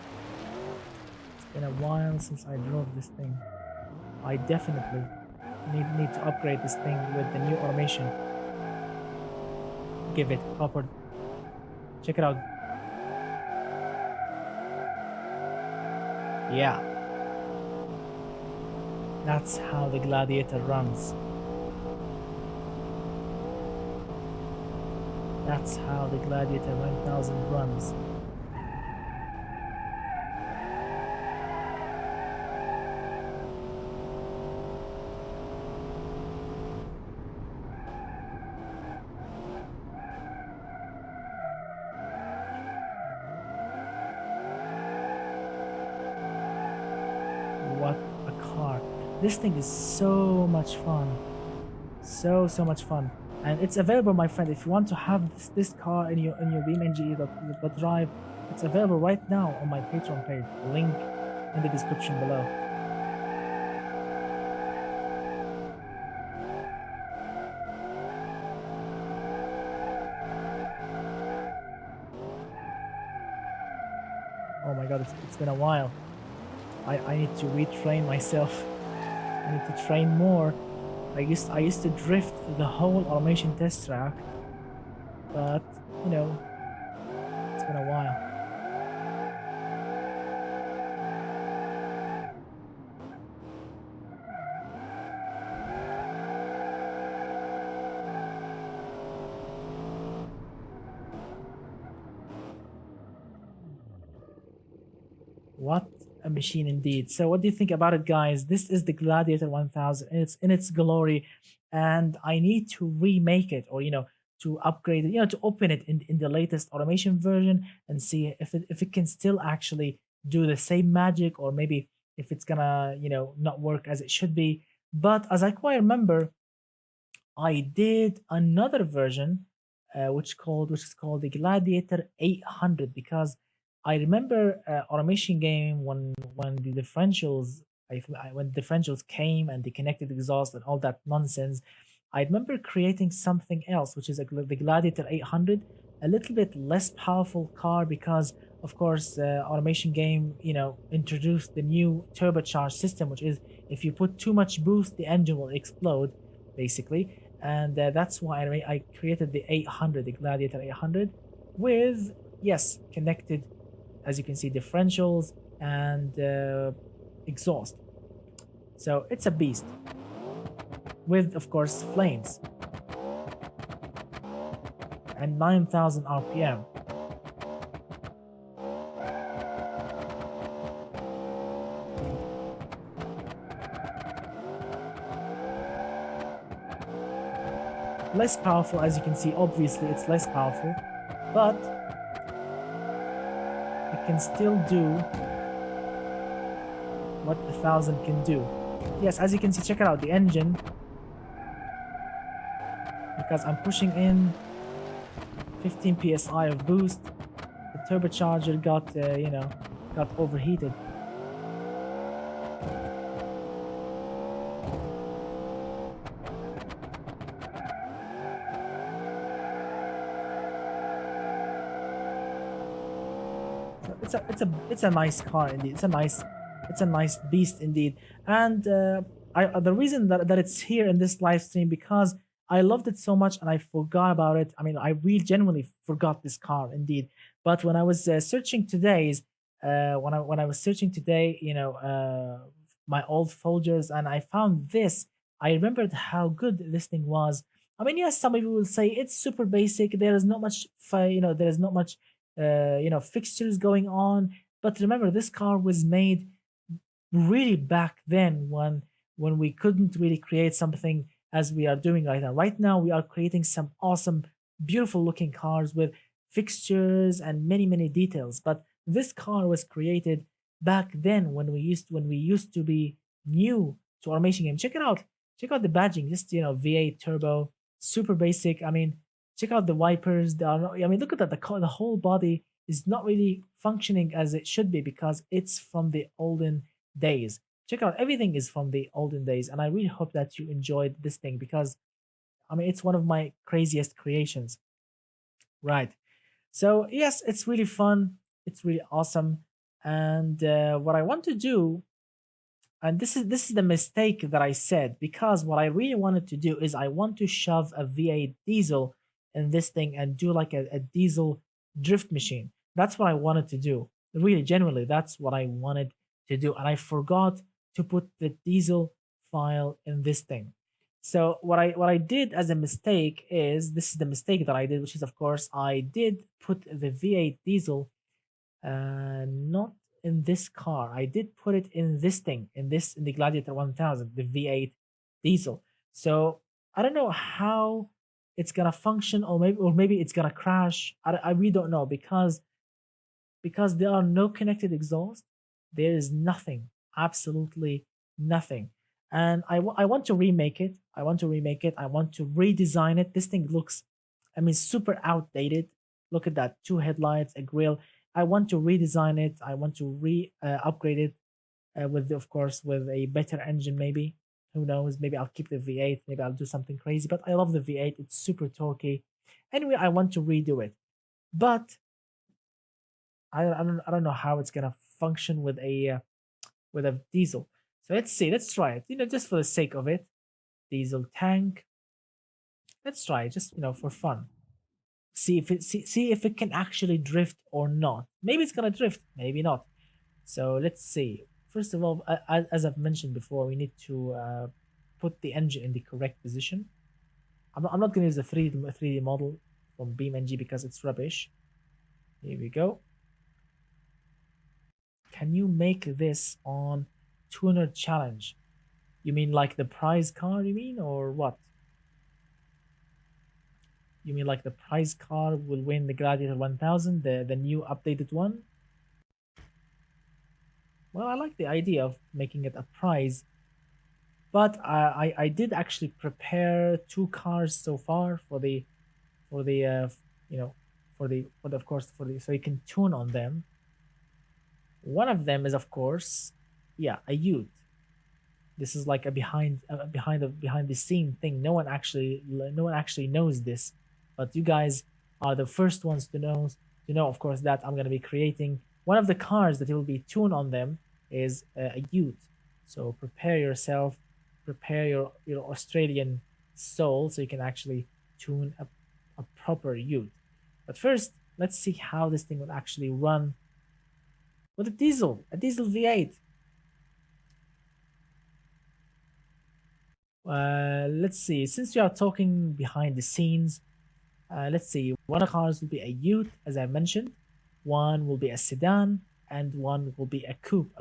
It's been a while since I drove this thing. I definitely need to upgrade this thing with the new automation. Give it proper. Check it out. Yeah. That's how the Gladiator runs. That's how the Gladiator 1000 runs. What a car. This thing is so much fun. So much fun. And it's available, my friend. If you want to have this car in your BeamNG.drive, it's available right now on my Patreon page. Link in the description below. Oh my god, it's been a while. I need to retrain myself. I need to train more. I used to drift the whole automation test track, but it's been a while. What a machine indeed. So what do you think about it, guys? This is the Gladiator 1000 and it's in its glory, and I need to remake it, or to upgrade it, to open it in the latest automation version and see if it can still actually do the same magic, or maybe if it's gonna not work as it should be. But as I quite remember, I did another version, which is called the Gladiator 800, because I remember automation game when the differentials, when differentials came and the connected exhaust and all that nonsense. I remember creating something else, which is the Gladiator 800, a little bit less powerful car, because of course automation game introduced the new turbocharged system, which is if you put too much boost, the engine will explode, basically. And that's why I created the 800, the Gladiator 800, with, yes, connected, as you can see, differentials and exhaust. So it's a beast, with of course flames and 9,000 RPM. Less powerful, as you can see. Obviously it's less powerful, but it can still do what the 1000 can do. Yes, as you can see, check it out, the engine, because I'm pushing in 15 psi of boost, the turbocharger got overheated. It's a nice car indeed. It's a nice beast indeed. And the reason that it's here in this live stream, because I loved it so much and I forgot about it. I mean, I really genuinely forgot this car indeed. But when I was searching today's, when I was searching today, my old folders, and I found this, I remembered how good this thing was. I mean, yes, some people will say it's super basic. There is not much, there is not much, fixtures going on. But remember, this car was made really back then when we couldn't really create something as we are doing right now. Right now, we are creating some awesome, beautiful looking cars with fixtures and many, many details. But this car was created back then when we used to be new to automation game. Check it out. Check out the badging. Just V8 turbo, super basic. I mean, check out the wipers. I mean, look at that. The whole body is not really functioning as it should be because it's from the olden days. Check out everything is from the olden days, and I really hope that you enjoyed this thing because I mean it's one of my craziest creations. Right. So yes, it's really fun. It's really awesome. And what I want to do, and this is the mistake that I said because what I really wanted to do is I want to shove a V8 diesel in this thing and do like a diesel drift machine. That's what I wanted to do. Really, genuinely, that's what I wanted to do, and I forgot to put the diesel file in this thing. So what I did as a mistake is this is the mistake that I did, which is of course I did put the V8 diesel not in this car. I did put it in this thing, in the Gladiator 1000, the V8 diesel. So I don't know how it's gonna function, or maybe it's gonna crash. I really don't know because there are no connected exhaust. There is nothing, absolutely nothing. And I want to remake it. I want to remake it. I want to redesign it. This thing looks, I mean, super outdated. Look at that, two headlights, a grill. I want to redesign it. I want to upgrade it with, of course, with a better engine. Maybe, who knows? Maybe I'll keep the V8. Maybe I'll do something crazy. But I love the V8. It's super torquey. Anyway, I want to redo it. But I don't know how it's gonna function with a diesel. So let's see. Let's try it. Just for the sake of it, diesel tank. Let's try it, just for fun. See if it can actually drift or not. Maybe it's gonna drift, maybe not. So let's see. First of all, as I've mentioned before, we need to put the engine in the correct position. I'm not gonna use the 3D model from BeamNG because it's rubbish. Here we go. Can you make this on Tuner Challenge? You mean like the prize car, you mean, or what? You mean like the prize car will win the Gladiator 1000, the new updated one? Well, I like the idea of making it a prize, but I did actually prepare two cars so far for the you know for the of course for the so you can tune on them. One of them is of course, yeah, a Ute. This is like a behind the scene thing. No one actually knows this, but you guys are the first ones to know of course that I'm going to be creating one of the cars that will be tuned on them is a Ute. So prepare yourself, prepare your Australian soul so you can actually tune a proper Ute. But first, let's see how this thing will actually run with a diesel V8. Let's see. Since we are talking behind the scenes, let's see. One of the cars will be a Ute, as I mentioned. One will be a sedan, and one will be a coupe.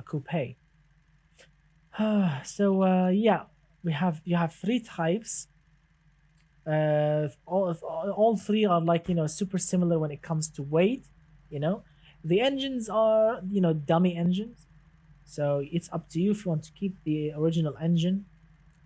So yeah, you have three types. All three are like super similar when it comes to weight. You know, the engines are dummy engines. So it's up to you if you want to keep the original engine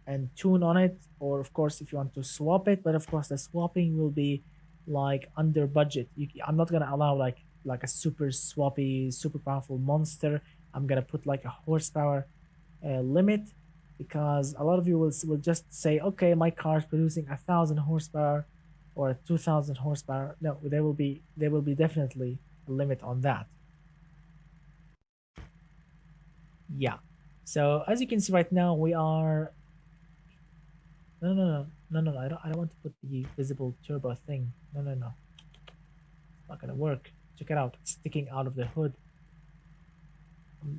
and tune on it, or of course if you want to swap it. But of course the swapping will be like under budget. I'm not gonna allow like a super swappy, super powerful monster. I'm gonna put like a horsepower limit, because a lot of you will just say, okay, my car is producing 1,000 horsepower or 2,000 horsepower. No, there will be definitely a limit on that. Yeah. So as you can see right now, we are no, no, no. No, no, no. I don't want to put the visible turbo thing. No, no, no. It's not gonna work. Check it out. It's sticking out of the hood.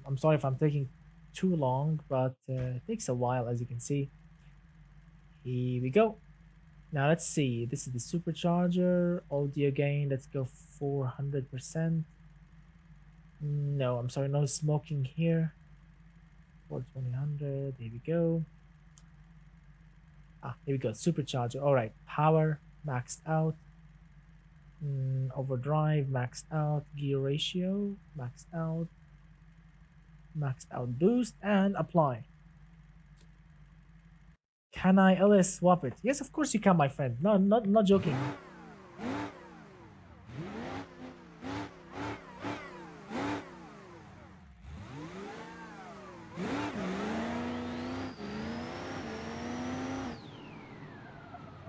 I'm sorry if I'm taking too long, but it takes a while, as you can see. Here we go. Now let's see. This is the supercharger audio gain. Let's go 400%. No, I'm sorry. No smoking here. 420. Here we go. Ah, here we go. Supercharger. All right. Power maxed out. Overdrive maxed out. Gear ratio maxed out. Maxed out boost and apply. Can I LS swap it? Yes, of course you can, my friend. No, not joking.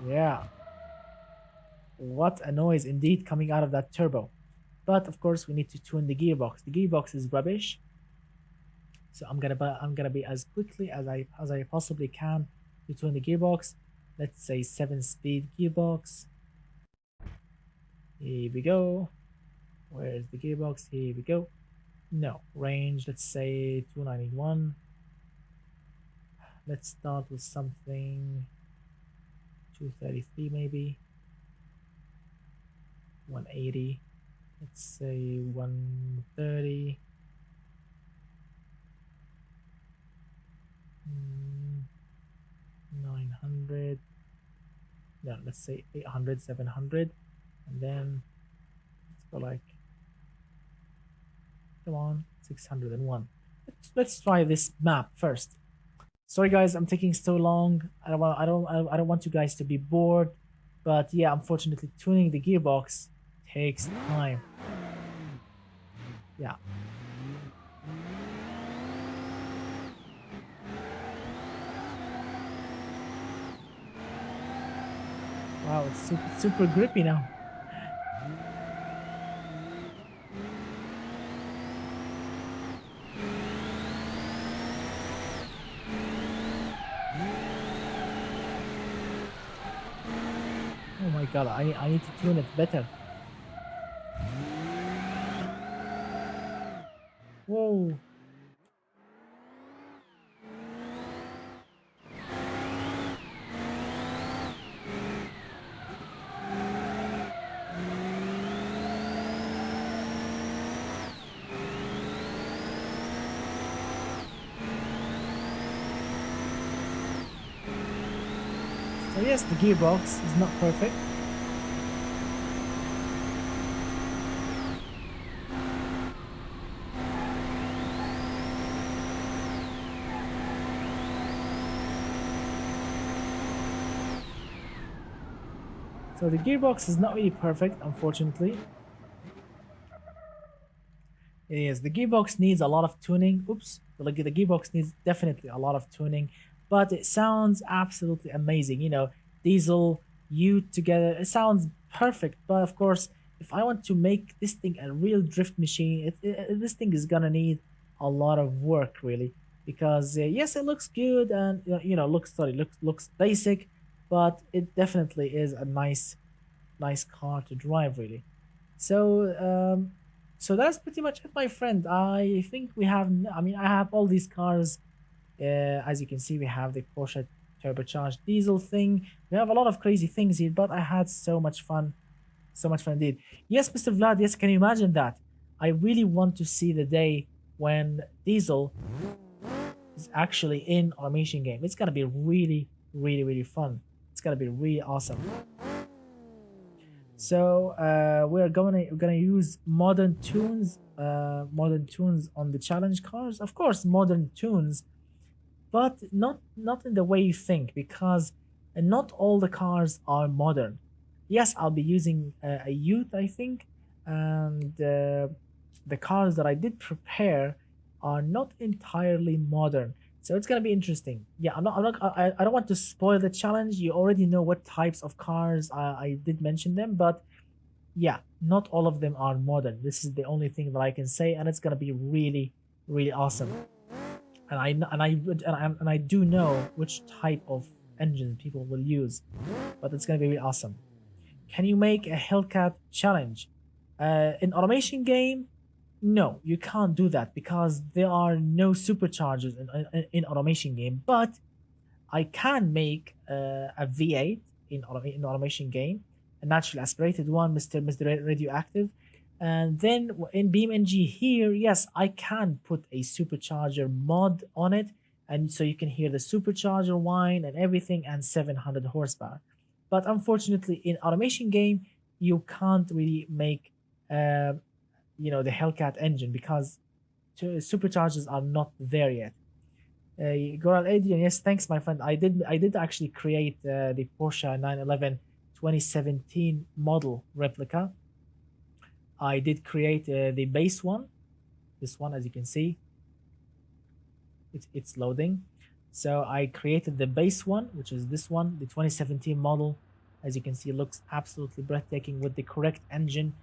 Yeah. What a noise indeed coming out of that turbo. But of course we need to tune the gearbox. The gearbox is rubbish. So I'm gonna be as quickly as I possibly can to tune the gearbox. Let's say 7-speed gearbox. Here we go. Where's the gearbox? Here we go. No, range, let's say 291. Let's start with something 233 maybe. 180. Let's say 130. 900. No, let's say 800, 700. And then let's go like, come on, 601. Let's try this map first. Sorry guys, I'm taking so long. I don't want you guys to be bored. But yeah, unfortunately tuning the gearbox takes time. Yeah. Wow, it's super grippy now. Oh my god, I need to tune it better. Whoa. So yes, the gearbox is not perfect. So the gearbox is not really perfect, unfortunately. Yes, the gearbox needs a lot of tuning. Oops, like the gearbox needs definitely a lot of tuning, but it sounds absolutely amazing. You know, diesel, U together, it sounds perfect. But of course, if I want to make this thing a real drift machine, this thing is gonna need a lot of work, really, because yes, it looks good and looks basic, but it definitely is a nice car to drive, really. So so that's pretty much it, my friend. I think we have. I mean, I have all these cars. As you can see, we have the Porsche turbocharged diesel thing. We have a lot of crazy things here, but I had so much fun indeed. Yes, Mr. Vlad. Yes, can you imagine that? I really want to see the day when diesel is actually in our machine game. It's gonna be really fun. It's gonna be really awesome. So we're gonna use modern tunes on the challenge cars. Of course, modern tunes, but not in the way you think, because not all the cars are modern. Yes, I'll be using a Youth, I think, and the cars that I did prepare are not entirely modern. So it's gonna be interesting. Yeah, I don't want to spoil the challenge. You already know what types of cars I did mention them, but yeah, not all of them are modern. This is the only thing that I can say, and it's gonna be really awesome. And I do know which type of engines people will use, but it's gonna be really awesome. Can you make a Hellcat challenge? In automation game, no, you can't do that because there are no superchargers in automation game. But I can make a V8 in automation game, a naturally aspirated one, Mr. Radioactive. And then in BeamNG here, yes, I can put a supercharger mod on it. And so you can hear the supercharger whine and everything and 700 horsepower. But unfortunately, in automation game, you can't really make, uh, the Hellcat engine because superchargers are not there yet. Goral Adrian, yes, thanks, my friend. I did actually create the Porsche 911 2017 model replica. I did create the base one. This one, as you can see, it's loading. So I created the base one, which is this one, the 2017 model. As you can see, it looks absolutely breathtaking with the correct engine,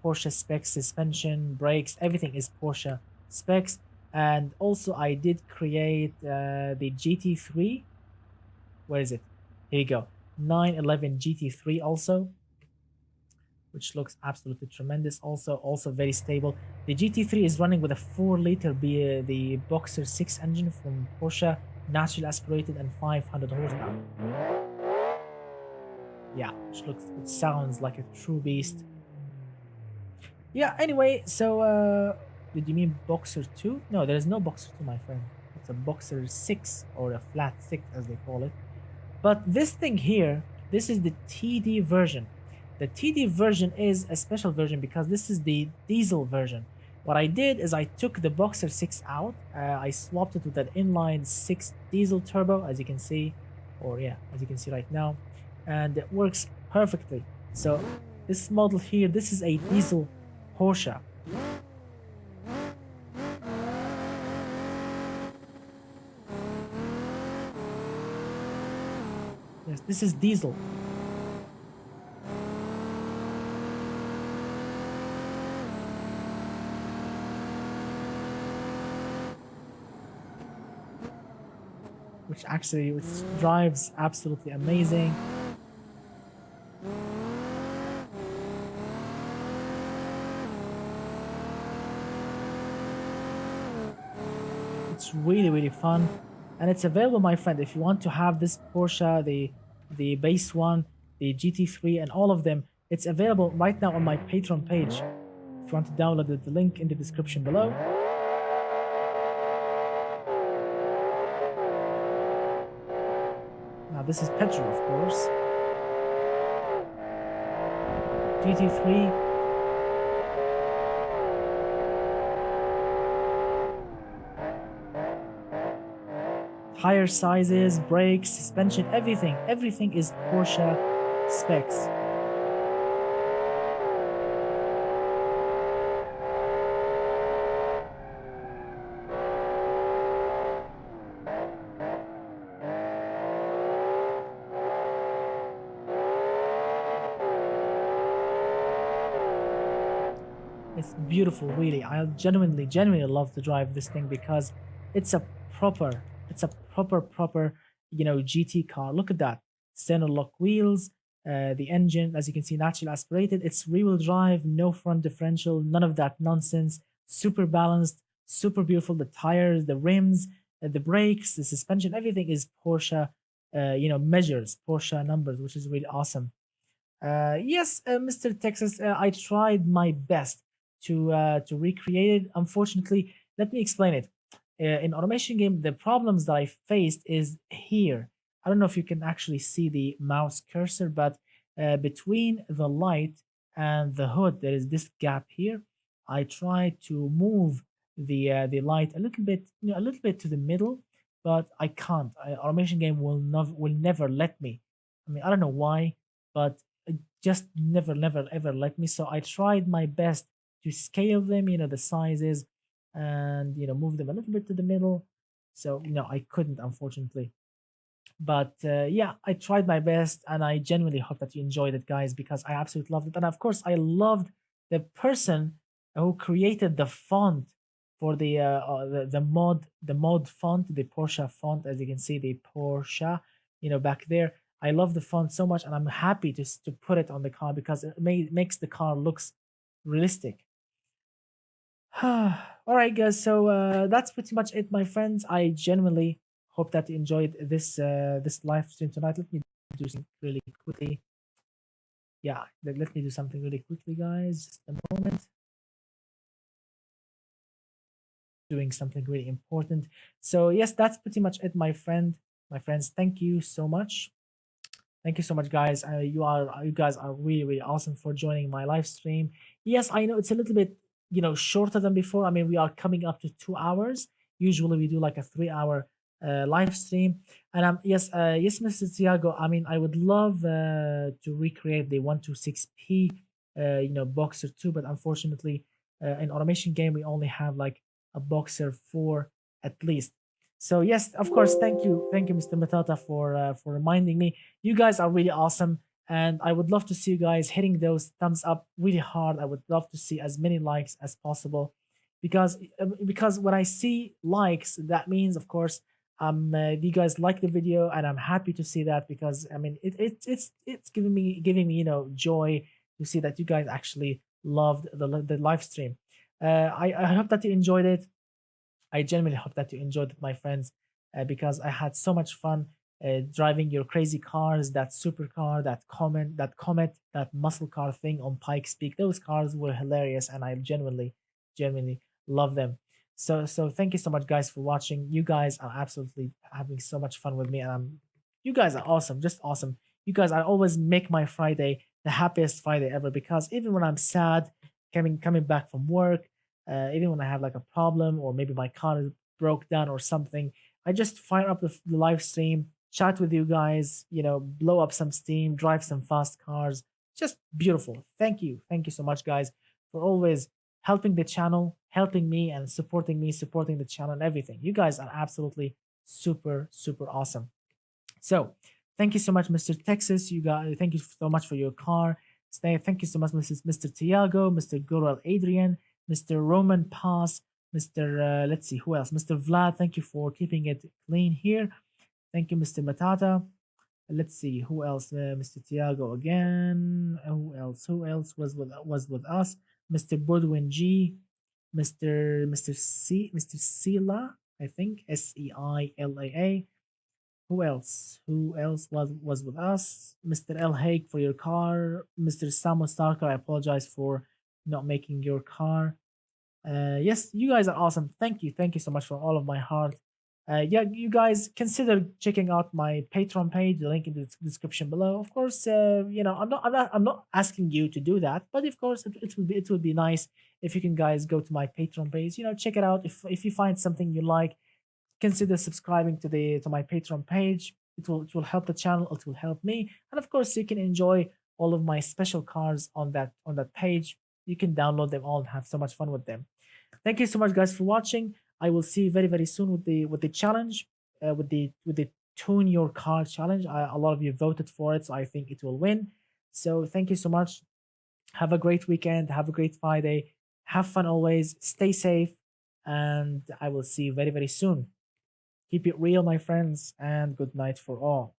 Porsche specs, suspension, brakes, everything is Porsche specs. And also I did create the GT3. Where is it? Here you go. 911 GT3 also, which looks absolutely tremendous. Also very stable. The GT3 is running with a 4-liter the Boxer 6 engine from Porsche, naturally aspirated and 500 horsepower. Yeah, which sounds like a true beast. Yeah, anyway, so did you mean Boxer 2? No, there is no Boxer 2, my friend. It's a Boxer 6 or a flat 6 as they call it. But this thing here, this is the TD version. The TD version is a special version because this is the diesel version. What I did is I took the Boxer 6 out. I swapped it with an inline 6 diesel turbo, as you can see, or yeah, as you can see right now, and it works perfectly. So this model here, this is a diesel Porsche. Yes, this is diesel. Which drives absolutely amazing. It's really fun, and it's available, my friend. If you want to have this Porsche, the base one, the GT3, and all of them, it's available right now on my Patreon page. If you want to download it, the link in the description below. Now this is petrol, of course. GT3. Tire sizes, brakes, suspension, everything is Porsche specs. It's beautiful, really. I genuinely love to drive this thing because it's a proper, it's a proper, GT car. Look at that. Center lock wheels, the engine, as you can see, naturally aspirated. It's rear-wheel drive, no front differential, none of that nonsense. Super balanced, super beautiful. The tires, the rims, the brakes, the suspension, everything is Porsche, measures, Porsche numbers, which is really awesome. Yes, Mr. Texas, I tried my best to recreate it. Unfortunately, let me explain it. In automation game, the problems that I faced is here. I don't know if you can actually see the mouse cursor, but between the light and the hood, there is this gap here. I tried to move the light a little bit, a little bit to the middle, but I can't. Automation game will never let me. I mean, I don't know why, but it just never ever let me. So I tried my best to scale them, the sizes, and move them a little bit to the middle. So I couldn't, unfortunately. But yeah, I tried my best, and I genuinely hope that you enjoyed it, guys, because I absolutely loved it. And of course, I loved the person who created the font for the mod font, the Porsche font. As you can see, the Porsche back there. I love the font so much, and I'm happy to put it on the car because it makes the car looks realistic. All right, guys. So that's pretty much it, my friends. I genuinely hope that you enjoyed this live stream tonight. Let me do something really quickly. Yeah, let me do something really quickly, guys. Just a moment. Doing something really important. So yes, that's pretty much it, my friend. My friends, thank you so much. Thank you so much, guys. You guys are really really awesome for joining my live stream. Yes, I know it's a little bit shorter than before. I mean, we are coming up to 2 hours. Usually we do like a 3 hour live stream. And yes, Mr. Tiago. I mean, I would love to recreate the 126p boxer too, but unfortunately, in automation game we only have like a boxer 4 at least. So yes, of course, thank you, Mr. Matata, for reminding me. You guys are really awesome, and I would love to see you guys hitting those thumbs up really hard. I would love to see as many likes as possible, because when I see likes, that means, of course, you guys like the video, and I'm happy to see that, because I mean it's giving me joy to see that you guys actually loved the live stream. I hope that you enjoyed it. I genuinely hope that you enjoyed it, my friends, because I had so much fun driving your crazy cars, that supercar, that muscle car thing on Pikes Peak. Those cars were hilarious, and I genuinely love them. So thank you so much, guys, for watching. You guys are absolutely having so much fun with me, and you guys are awesome, just awesome. You guys are always make my Friday the happiest Friday ever, because even when I'm sad, coming back from work, even when I have like a problem, or maybe my car is broke down or something, I just fire up the live stream, chat with you guys, blow up some steam, drive some fast cars. Just beautiful. Thank you so much, guys, for always helping the channel, helping me, and supporting me, supporting the channel and everything. You guys are absolutely super super awesome. So thank you so much, Mr. Texas. You guys, thank you so much for your car. Thank you so much, Mr. Tiago, Mr. Goral Adrian, Mr. Roman Pass, Mr. Let's see who else, Mr. Vlad. Thank you for keeping it clean here. Thank you, Mr. Matata. Let's see who else. Mr. Tiago again. Who else? Who else was with us? Mr. Bodwin G. Mr. Sila. I think Seila. Who else was with us? Mr. El Haig for your car. Mr. Samuel Starker, I apologize for not making your car. Yes, you guys are awesome. Thank you so much from all of my heart. Yeah, you guys consider checking out my Patreon page. The link in the description below. Of course, I'm not asking you to do that, but of course, it would be nice if you can guys go to my Patreon page. Check it out. If you find something you like, consider subscribing to my Patreon page. It will help the channel. It will help me, and of course, you can enjoy all of my special cards on that page. You can download them all and have so much fun with them. Thank you so much, guys, for watching. I will see you very very soon with the challenge, with the tune your car challenge. A lot of you voted for it, so I think it will win. So thank you so much. Have a great weekend. Have a great Friday. Have fun always. Stay safe, and I will see you very very soon. Keep it real, my friends, and good night for all.